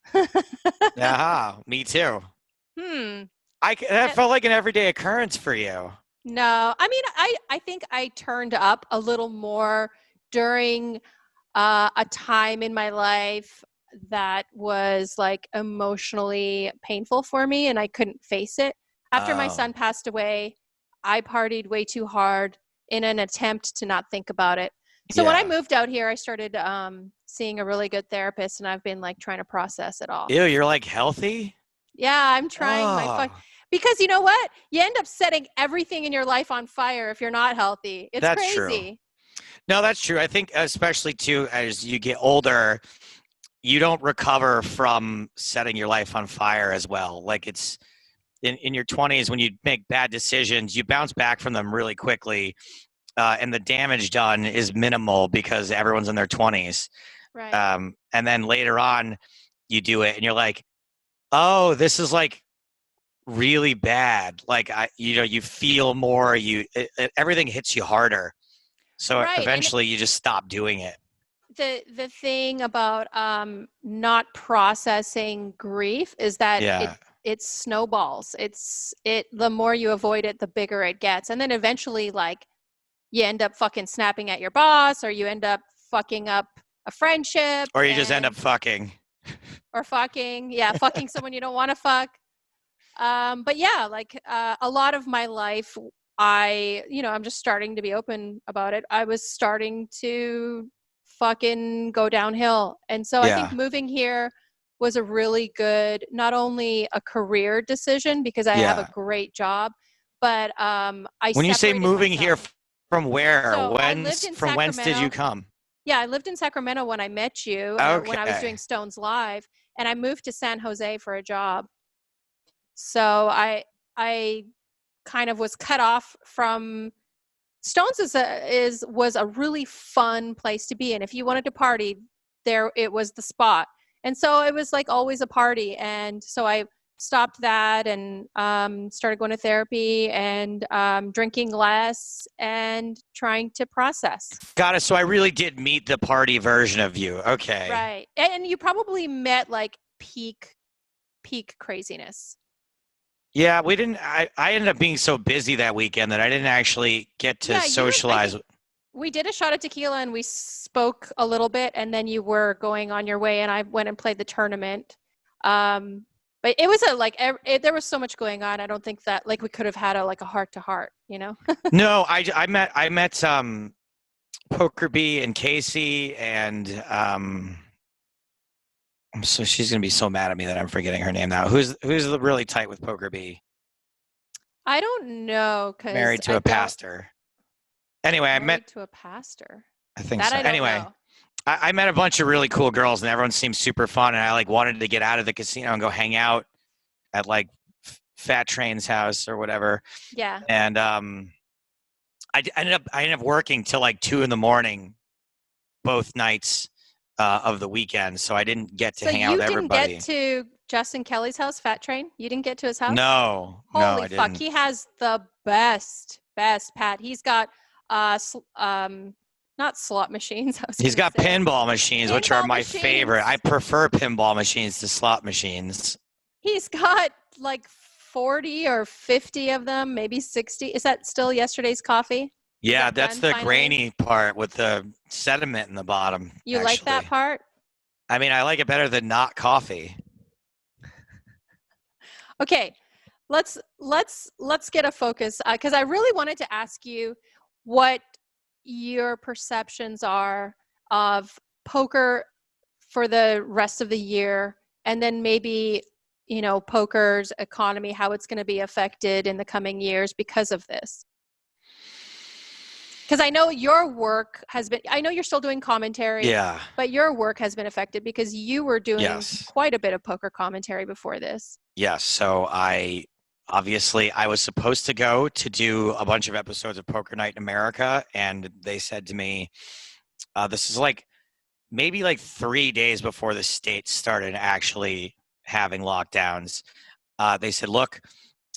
Me too. That And- felt like an everyday occurrence for you. No, I mean, I think I turned up a little more during a time in my life that was like emotionally painful for me and I couldn't face it. After my son passed away, I partied way too hard in an attempt to not think about it. So when I moved out here, I started seeing a really good therapist and I've been like trying to process it all. Ew, you're like healthy? Yeah, I'm trying because you know what? You end up setting everything in your life on fire if you're not healthy. It's That's crazy. True. No, that's true. I think especially too as you get older, you don't recover from setting your life on fire as well. Like it's in your 20s when you make bad decisions, you bounce back from them really quickly. And the damage done is minimal because everyone's in their 20s. Right. And then later on, you do it and you're like, oh, this is like really bad. Like, you feel more, everything hits you harder. So eventually you just stop doing it. The thing about not processing grief is that it snowballs. The more you avoid it, the bigger it gets. And then eventually like you end up fucking snapping at your boss or you end up fucking up a friendship, Or you just end up and fucking. or fucking. Yeah, fucking someone you don't want to fuck. But yeah, like a lot of my life, I'm just starting to be open about it. I was starting to fucking go downhill. And so I think Yeah. moving here was a really good, not only a career decision because I have a Yeah. great job, but I When you say separated moving here, myself. from where? So I lived in From whence did you Sacramento. come? Yeah, I lived in Sacramento when I met you, when I was doing Okay. Stones Live, and I moved to San Jose for a job. So I kind of was cut off from Stones was a really fun place to be in. If you wanted to party, there it was the spot. And so it was like always a party. And so I stopped that and started going to therapy and drinking less and trying to process. Got it. So I really did meet the party version of you. Okay. Right. And you probably met like peak craziness. Yeah, we didn't. I ended up being so busy that weekend that I didn't actually get to Yeah, I socialize. think we did a shot of tequila and we spoke a little bit, and then you were going on your way, and I went and played the tournament. But it was there was so much going on. I don't think that like we could have had a heart to heart, you know? No, I met Poker B and Casey and so she's gonna be so mad at me that I'm forgetting her name now. Who's really tight with Poker B? I don't know because Married to a pastor. Anyway, married to a pastor. I think That so. I don't Anyway, know. I met a bunch of really cool girls and everyone seemed super fun. And I like wanted to get out of the casino and go hang out at like Fat Train's house or whatever. Yeah. And I ended up working till like 2 a.m. both nights of the weekend. So I didn't get to So hang out you with didn't get everybody. to Justin Kelly's house, Fat Train? You didn't get to his house? No, Holy I fuck. didn't. He has the best Pat. He's got not slot machines, I was He's gonna got say. pinball machines, which are Pinball my favorite. I machines. prefer pinball machines to slot machines. He's got like 40 or 50 of them, maybe 60. Is that still yesterday's coffee? Is Yeah, that that's done the finally? grainy part with the sediment in the bottom, You like that actually. part? I mean, I like it better than not coffee. Okay. Let's get a focus because I really wanted to ask you what your perceptions are of poker for the rest of the year, and then maybe poker's economy, how it's going to be affected in the coming years because of this. Because I know your work has been, I know you're still doing commentary, Yeah. but your work has been affected because you were doing Yes. quite a bit of poker commentary before this. Yes. So I was supposed to go to do a bunch of episodes of Poker Night in America, and they said to me, this is like maybe like 3 days before the states started actually having lockdowns. They said, look,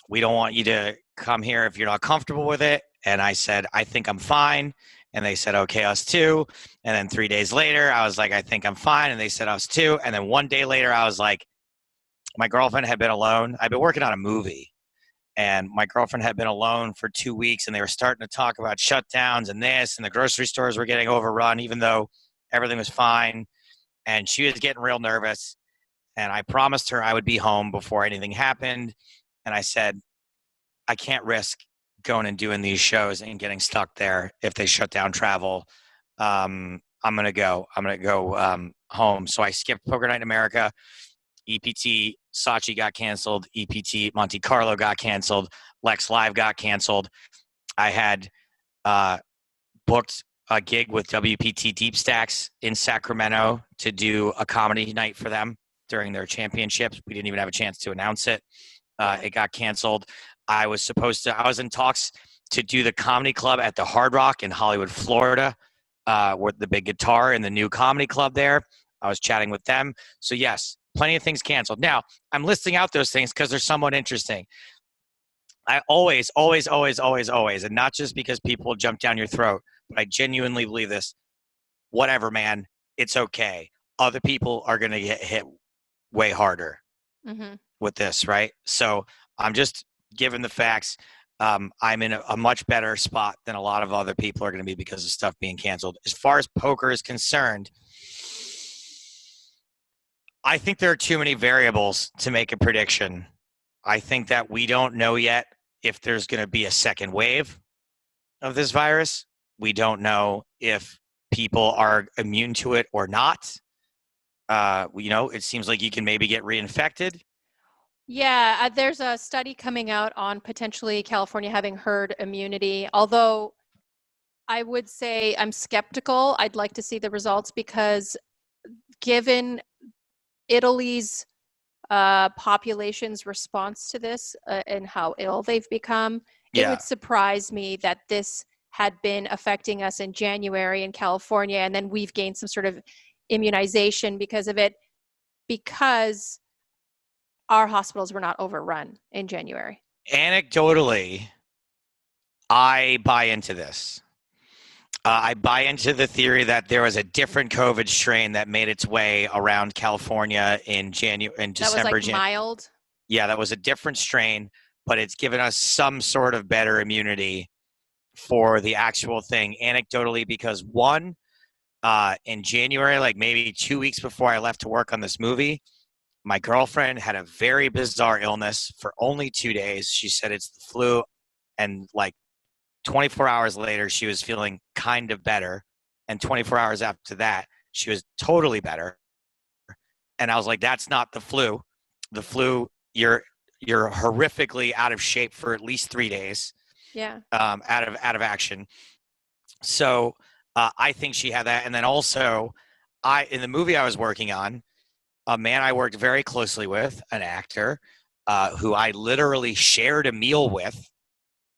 we don't want you to come here if you're not comfortable with it. And I said, I think I'm fine. And they said, okay, us too. And then 3 days later, I was like, I think I'm fine. And they said, us too. And then one day later, I was like, my girlfriend had been alone. I'd been working on a movie. And my girlfriend had been alone for 2 weeks. And they were starting to talk about shutdowns and this. And the grocery stores were getting overrun, even though everything was fine. And she was getting real nervous. And I promised her I would be home before anything happened. And I said, I can't risk going and doing these shows and getting stuck there if they shut down travel. I'm gonna go. Home. So I skipped Poker Night in America. EPT Saatchi got canceled. EPT Monte Carlo got canceled. Lex Live got canceled. I had booked a gig with WPT Deep Stacks in Sacramento to do a comedy night for them during their championships. We didn't even have a chance to announce it. It got canceled. I was in talks to do the comedy club at the Hard Rock in Hollywood, Florida, with the big guitar in the new comedy club there. I was chatting with them. So yes, plenty of things canceled. Now, I'm listing out those things because they're somewhat interesting. I always, and not just because people jump down your throat, but I genuinely believe this. Whatever, man, it's okay. Other people are going to get hit way harder Mm-hmm. with this, right? So I'm just giving the facts. I'm in a much better spot than a lot of other people are going to be because of stuff being canceled. As far as poker is concerned, I think there are too many variables to make a prediction. I think that we don't know yet if there's going to be a second wave of this virus. We don't know if people are immune to it or not. It seems like you can maybe get reinfected. Yeah, there's a study coming out on potentially California having herd immunity, although I would say I'm skeptical. I'd like to see the results because given Italy's population's response to this and how ill they've become, it Yeah. would surprise me that this had been affecting us in January in California, and then we've gained some sort of immunization because of it, because our hospitals were not overrun in January. Anecdotally, I buy into this. I buy into the theory that there was a different COVID strain that made its way around California in That was December. like mild. Yeah, that was a different strain, but it's given us some sort of better immunity for the actual thing. Anecdotally, because one, in January, like maybe 2 weeks before I left to work on this movie, my girlfriend had a very bizarre illness for only 2 days. She said it's the flu, and like 24 hours later, she was feeling kind of better. And 24 hours after that, she was totally better. And I was like, that's not the flu. The flu, you're horrifically out of shape for at least 3 days, Yeah. out of action. So I think she had that. And then also, in the movie I was working on, a man I worked very closely with, an actor, who I literally shared a meal with,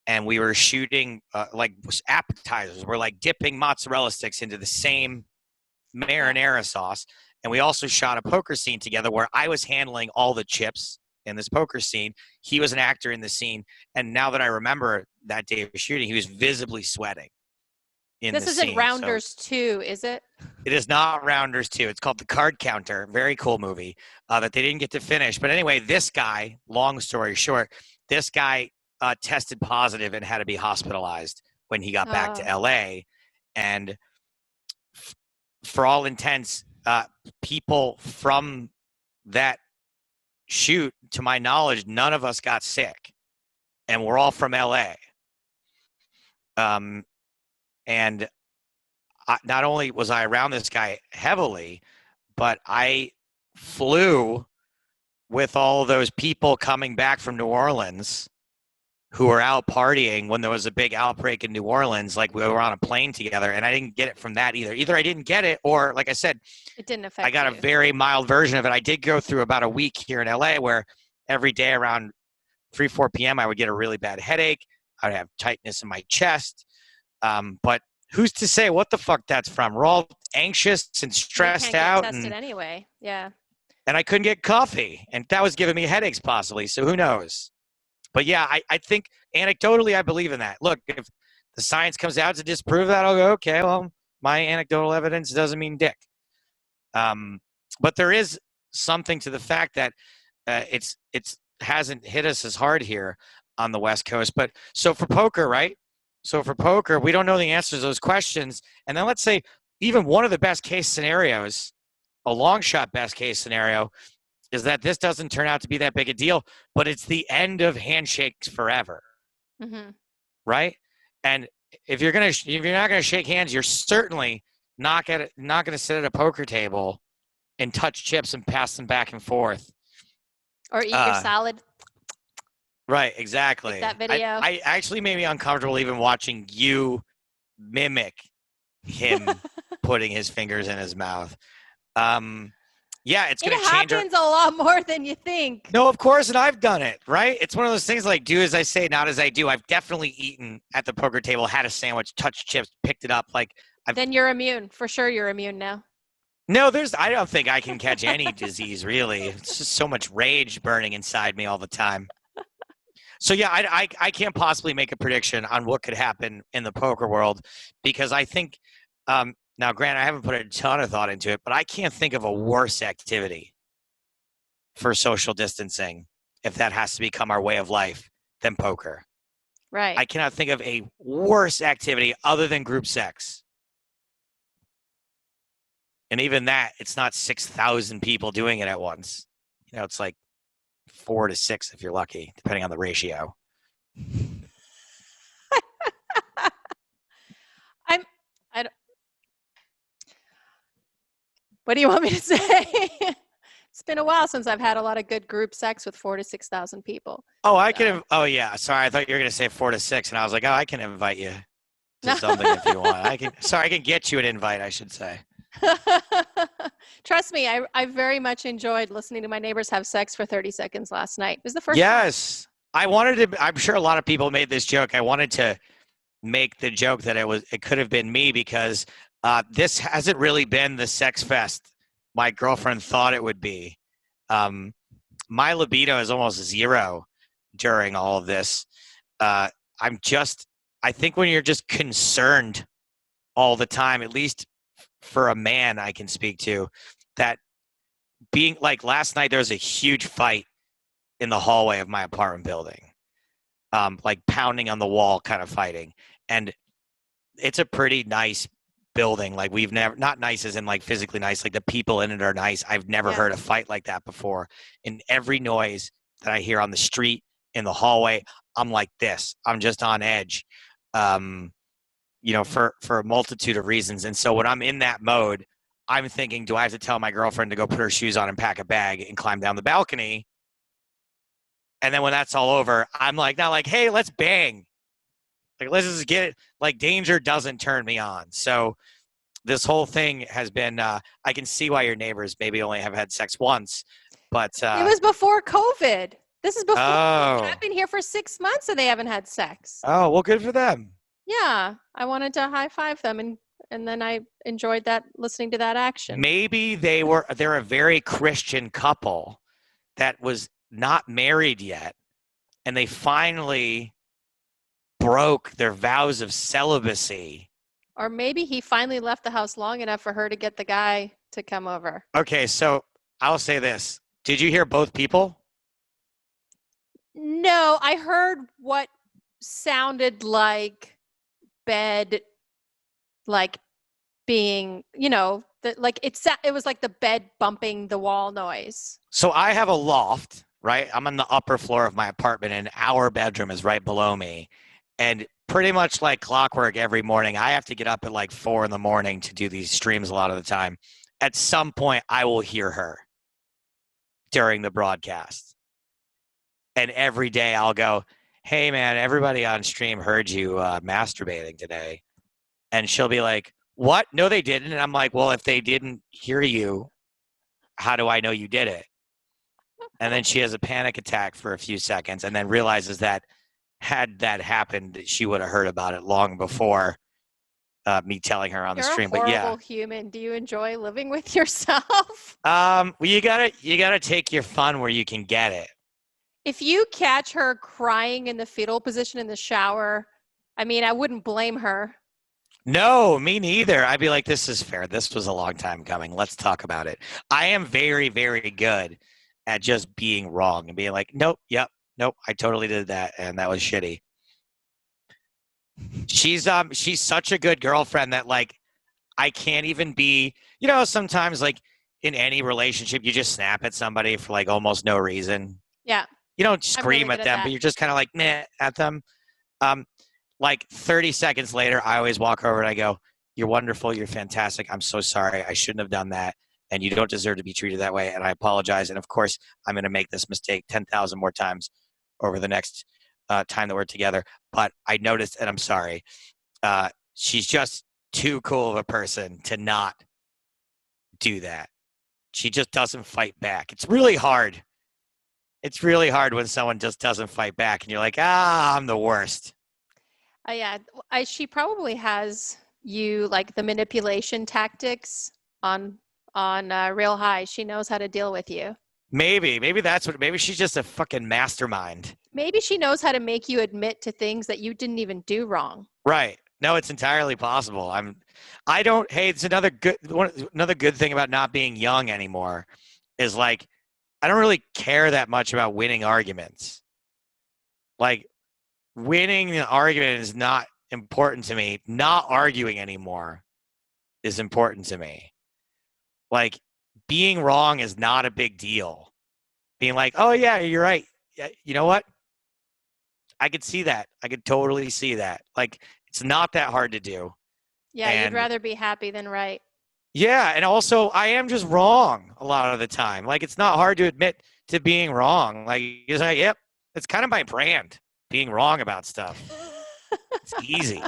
and we were shooting like appetizers. We're like dipping mozzarella sticks into the same marinara sauce. And we also shot a poker scene together where I was handling all the chips in this poker scene. He was an actor in the scene. And now that I remember that day of shooting, he was visibly sweating in This the isn't scene. Rounders 2, is it? It is not Rounders 2. It's called The Card Counter. Very cool movie that they didn't get to finish. But anyway, this guy, long story short, this guy tested positive and had to be hospitalized when he got back to LA. And for all intents, people from that shoot, to my knowledge, none of us got sick. And we're all from LA. And not only was I around this guy heavily, but I flew with all of those people coming back from New Orleans who were out partying when there was a big outbreak in New Orleans. Like, we were on a plane together, and I didn't get it from that either. Either I didn't get it, or like I said, it didn't affect I got you. A very mild version of it. I did go through about a week here in LA where every day around 3-4 p.m. I would get a really bad headache. I would have tightness in my chest. But who's to say what the fuck that's from? We're all anxious and stressed out. Get tested anyway. Yeah. And I couldn't get coffee, and that was giving me headaches possibly. So who knows? But yeah, I think anecdotally, I believe in that. Look, if the science comes out to disprove that, I'll go, okay, well, my anecdotal evidence doesn't mean dick. But there is something to the fact that it's hasn't hit us as hard here on the West Coast. But so for poker, right? So for poker, we don't know the answers to those questions. And then let's say even one of the best case scenarios, a long shot best case scenario, is that this doesn't turn out to be that big a deal, but it's the end of handshakes forever. Mm-hmm. Right? And if you're not gonna shake hands, you're certainly not gonna sit at a poker table and touch chips and pass them back and forth. Or eat your salad. Right, exactly. Like that video. I actually made me uncomfortable even watching you mimic him putting his fingers in his mouth. Yeah, it's going to change. It happens a lot more than you think. No, of course, and I've done it, right? It's one of those things like do as I say, not as I do. I've definitely eaten at the poker table, had a sandwich, touched chips, picked it up. Then you're immune. For sure you're immune now. No, I don't think I can catch any disease, really. It's just so much rage burning inside me all the time. So, yeah, I can't possibly make a prediction on what could happen in the poker world because I think now, Grant, I haven't put a ton of thought into it, but I can't think of a worse activity for social distancing, if that has to become our way of life, than poker. Right. I cannot think of a worse activity other than group sex. And even that, it's not 6,000 people doing it at once. It's like 4 to 6 if you're lucky, depending on the ratio. I'm. I. What do you want me to say? It's been a while since I've had a lot of good group sex with 4,000 to 6,000 people. Oh, I can. Oh, yeah. Sorry, I thought you were going to say 4 to 6, and I was like, oh, I can invite you to something if you want. I can. Sorry, I can get you an invite, I should say. Trust me, I very much enjoyed listening to my neighbors have sex for 30 seconds last night. It was the first time. Yes. I wanted to. I'm sure a lot of people made this joke. I wanted to make the joke that it could have been me because this hasn't really been the sex fest my girlfriend thought it would be. My libido is almost zero during all of this. I think when you're just concerned all the time, at least for a man I can speak to, that being like last night, there was a huge fight in the hallway of my apartment building, like pounding on the wall kind of fighting. And it's a pretty nice building. Like we've never, not nice as in like physically nice, like the people in it are nice. I've never heard a fight like that before. And every noise that I hear on the street, in the hallway, I'm like this. I'm just on edge, for a multitude of reasons. And so when I'm in that mode, I'm thinking, do I have to tell my girlfriend to go put her shoes on and pack a bag and climb down the balcony? And then when that's all over, I'm like, not like, hey, let's bang. Like, let's just get it. Like, danger doesn't turn me on. So this whole thing has been, I can see why your neighbors maybe only have had sex once, but. It was before COVID. This is before. Oh. I've been here for 6 months and they haven't had sex. Oh, well, good for them. Yeah. I wanted to high five them and then I enjoyed that, listening to that action. Maybe they're a very Christian couple that was not married yet. And they finally broke their vows of celibacy. Or maybe he finally left the house long enough for her to get the guy to come over. Okay, so I'll say this. Did you hear both people? No, I heard what sounded like bed, like being, like it was like the bed bumping the wall noise. So I have a loft, right? I'm on the upper floor of my apartment and our bedroom is right below me. And pretty much like clockwork every morning, I have to get up at like 4 a.m. to do these streams a lot of the time. At some point, I will hear her during the broadcast. And every day I'll go, hey, man, everybody on stream heard you masturbating today. And she'll be like, what? No, they didn't. And I'm like, well, if they didn't hear you, how do I know you did it? And then she has a panic attack for a few seconds and then realizes that had that happened, she would have heard about it long before me telling her on the stream. You're a horrible horrible human. Do you enjoy living with yourself? Well, you gotta take your fun where you can get it. If you catch her crying in the fetal position in the shower, I mean, I wouldn't blame her. No, me neither. I'd be like, this is fair. This was a long time coming. Let's talk about it. I am very, very good at just being wrong and being like, nope, yep, nope, I totally did that, and that was shitty. She's such a good girlfriend that like I can't even be, sometimes like in any relationship you just snap at somebody for like almost no reason. Yeah. You don't scream at them, but you're just kind of like meh at them. Like 30 seconds later, I always walk over and I go, you're wonderful, you're fantastic. I'm so sorry. I shouldn't have done that. And you don't deserve to be treated that way. And I apologize. And of course, I'm going to make this mistake 10,000 more times over the next time that we're together. But I noticed, and I'm sorry. She's just too cool of a person to not do that. She just doesn't fight back. It's really hard. It's really hard when someone just doesn't fight back. And you're like, I'm the worst. Yeah. She probably has you like the manipulation tactics on real high. She knows how to deal with you. Maybe she's just a fucking mastermind. Maybe she knows how to make you admit to things that you didn't even do wrong. Right. No, it's entirely possible. It's another good thing about not being young anymore is like, I don't really care that much about winning arguments. Like winning the argument is not important to me. Not arguing anymore is important to me. Like, being wrong is not a big deal. Being like, oh, yeah, you're right. Yeah, you know what? I could see that. I could totally see that. Like, it's not that hard to do. Yeah, you'd And rather be happy than right. yeah, and also I am just wrong a lot of the time. Like, it's not hard to admit to being wrong. Like, you're like, yep, it's kind of my brand, being wrong about stuff. It's easy.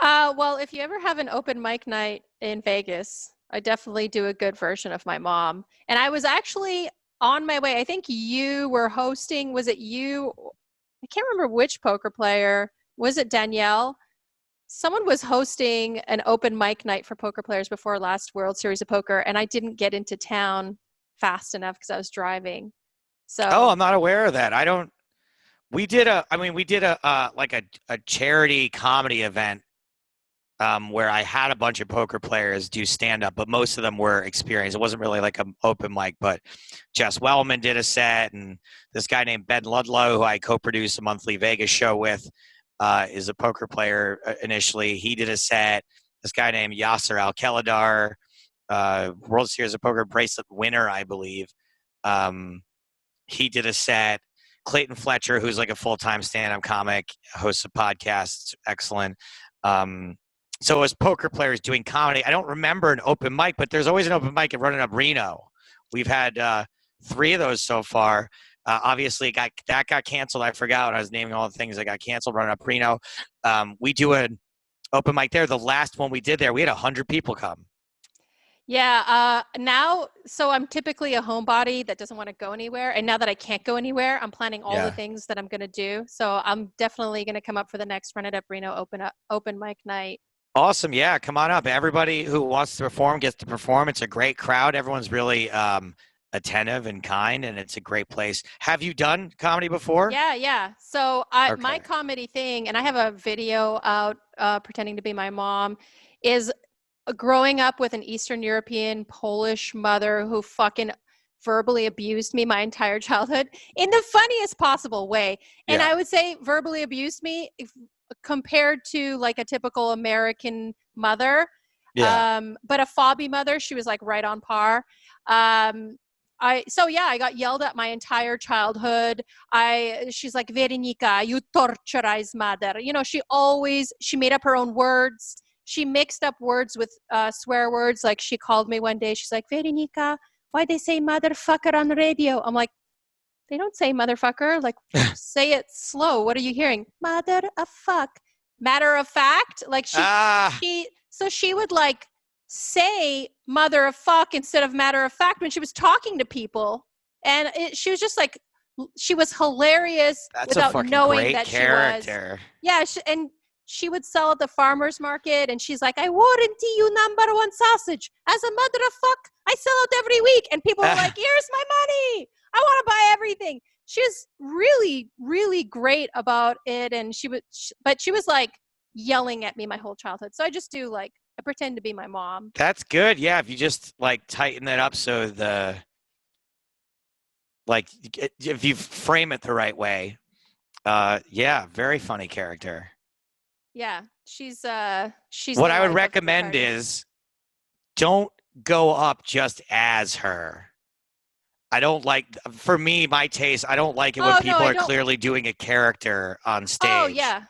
Well, if you ever have an open mic night in Vegas, I definitely do a good version of my mom. And I was actually on my way. I think you were hosting. Was it you? I can't remember which poker player. Was it Danielle? Someone was hosting an open mic night for poker players before last World Series of Poker, and I didn't get into town fast enough because I was driving. Oh, So, I'm not aware of that. I don't. We did a like a charity comedy event where I had a bunch of poker players do stand up, but most of them were experienced. It wasn't really like an open mic, but Jess Wellman did a set, and this guy named Ben Ludlow, who I co-produced a monthly Vegas show with, is a poker player initially. He did a set. This guy named Yasser Al Khaladar, World Series of Poker bracelet winner, I believe. He did a set. Clayton Fletcher, who's like a full-time stand-up comic, hosts a podcast, excellent. So as poker players doing comedy, I don't remember an open mic, but there's always an open mic at Running Up Reno. We've had 3 of those so far. Obviously, that got canceled. I forgot when I was naming all the things that got canceled. Running Up Reno. We do an open mic there. The last one we did there, we had 100 people come. yeah, now, so I'm typically a homebody that doesn't want to go anywhere. And now that I can't go anywhere, I'm planning all the Yeah. things that I'm going to do. So I'm definitely going to come up for the next Run It Up Reno open mic night. Awesome. Yeah, come on up. Everybody who wants to perform gets to perform. It's a great crowd. Everyone's really attentive and kind, and it's a great place. Have you done comedy before? Yeah, yeah. So my Okay. comedy thing, and I have a video out pretending to be my mom, is growing up with an Eastern European Polish mother who fucking verbally abused me my entire childhood in the funniest possible way. And Yeah. I would say verbally abused me compared to like a typical American mother. Yeah. But a fobby mother, she was like right on par. I got yelled at my entire childhood. She's like, Veronica, you torturized mother. You know, she made up her own words. She mixed up words with swear words. Like she called me one day. She's like, Veronica, why they say motherfucker on the radio? I'm like, they don't say motherfucker. Like, say it slow. What are you hearing? Mother of fuck. Matter of fact. Like Ah, she would like say mother of fuck instead of matter of fact when she was talking to people. And she was just like, she was hilarious that's a without fucking knowing great that she was. character. Yeah. And she would sell at the farmer's market and she's like, I warranty you #1 sausage. As a mother of fuck, I sell it every week. And people were like, here's my money. I want to buy everything. She's really, really great about it. And but she was like yelling at me my whole childhood. So I just do like, I pretend to be my mom. That's good. Yeah, if you just like tighten it up so like if you frame it the right way. Yeah, very funny character. Yeah. She's What the I would life of the recommend party. is don't go up just as her. I don't like, for me, my taste, I don't like it when Oh no, people I are don't. clearly doing a character on Oh stage. yeah.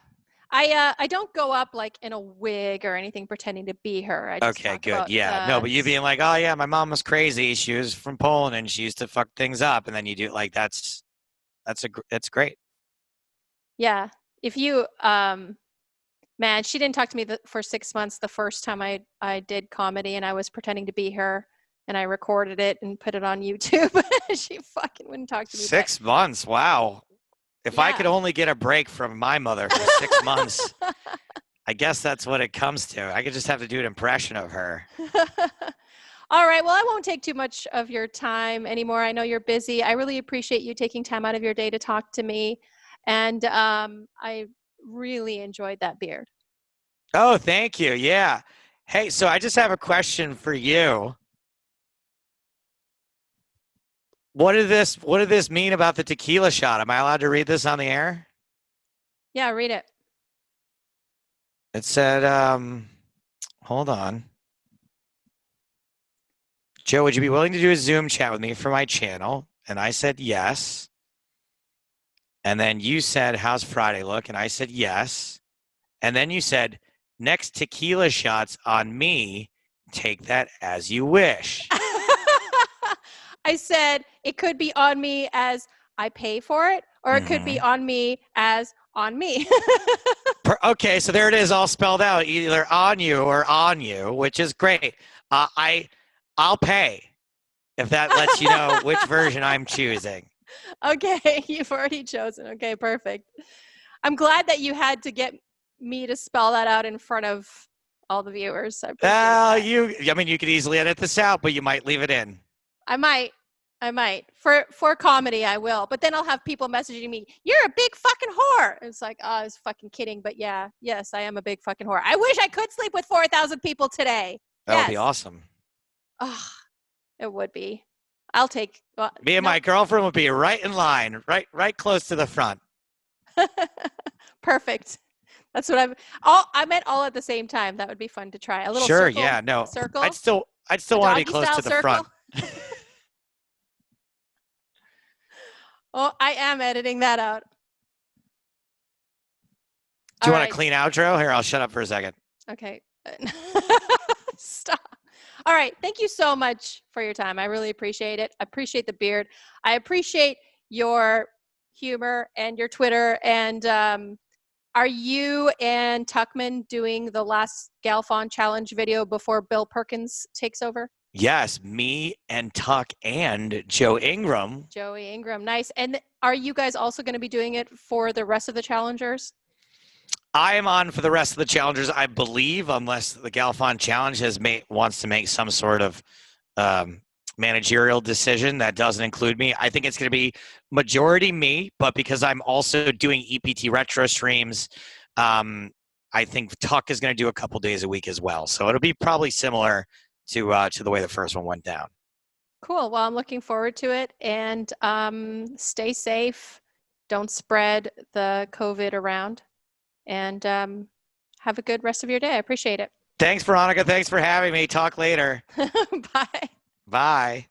I don't go up like in a wig or anything pretending to be her. I just Okay, talk good. about Yeah. No, but you being like, oh yeah, my mom was crazy. She was from Poland and she used to fuck things up. And then you do like, that's great. yeah. If you man, she didn't talk to me for 6 months the first time I did comedy, and I was pretending to be her, and I recorded it and put it on YouTube. She fucking wouldn't talk to me. But 6 months. Wow. If I could yeah. only get a break from my mother for 6 months, I guess that's what it comes to. I could just have to do an impression of her. All right. Well, I won't take too much of your time anymore. I know you're busy. I really appreciate you taking time out of your day to talk to me. And I really enjoyed that beard. Oh, thank you. Yeah. Hey, so I just have a question for you. What did this mean about the tequila shot? Am I allowed to read this on the air? Yeah, read it. It said, hold on. Joe, would you be willing to do a Zoom chat with me for my channel? And I said yes. And then you said, how's Friday look? And I said yes. And then you said, next tequila shots on me. Take that as you wish. I said it could be on me as I pay for it, or it could be on me as on me. Okay, so there it is, all spelled out, either on you or on you, which is great. I'll pay if that lets you know which version I'm choosing. Okay, you've already chosen. Okay, perfect. I'm glad that you had to get me to spell that out in front of all the viewers. I appreciate that. You could easily edit this out, but you might leave it in. I might. For comedy, I will. But then I'll have people messaging me, "You're a big fucking whore." It's like, oh, I was fucking kidding. But yeah, yes, I am a big fucking whore. I wish I could sleep with 4,000 people today. That would be awesome. Oh, it would be. I'll take. Well, Me and my girlfriend would be right in line, right close to the front. Perfect. That's what I meant all at the same time. That would be fun to try. A little sure, circle. yeah, no. Circle. I'd still want to be close to the circle. front. Oh, I am editing that out. Do you want a clean outro? Here, I'll shut up for a second. Okay. Stop. All right. Thank you so much for your time. I really appreciate it. I appreciate the beard. I appreciate your humor and your Twitter. And are you and Tuckman doing the last Galfond challenge video before Bill Perkins takes over? Yes, me and Tuck and Joe Ingram. Joey Ingram. Nice. And are you guys also going to be doing it for the rest of the challengers? I am on for the rest of the challengers, I believe, unless the Galfond Challenge wants to make some sort of managerial decision that doesn't include me. I think it's going to be majority me, but because I'm also doing EPT retro streams, I think Tuck is going to do a couple days a week as well. So it'll be probably similar to the way the first one went down. Cool. Well, I'm looking forward to it, and stay safe. Don't spread the COVID around, and have a good rest of your day. I appreciate it. Thanks, Veronica. Thanks for having me. Talk later. Bye. Bye.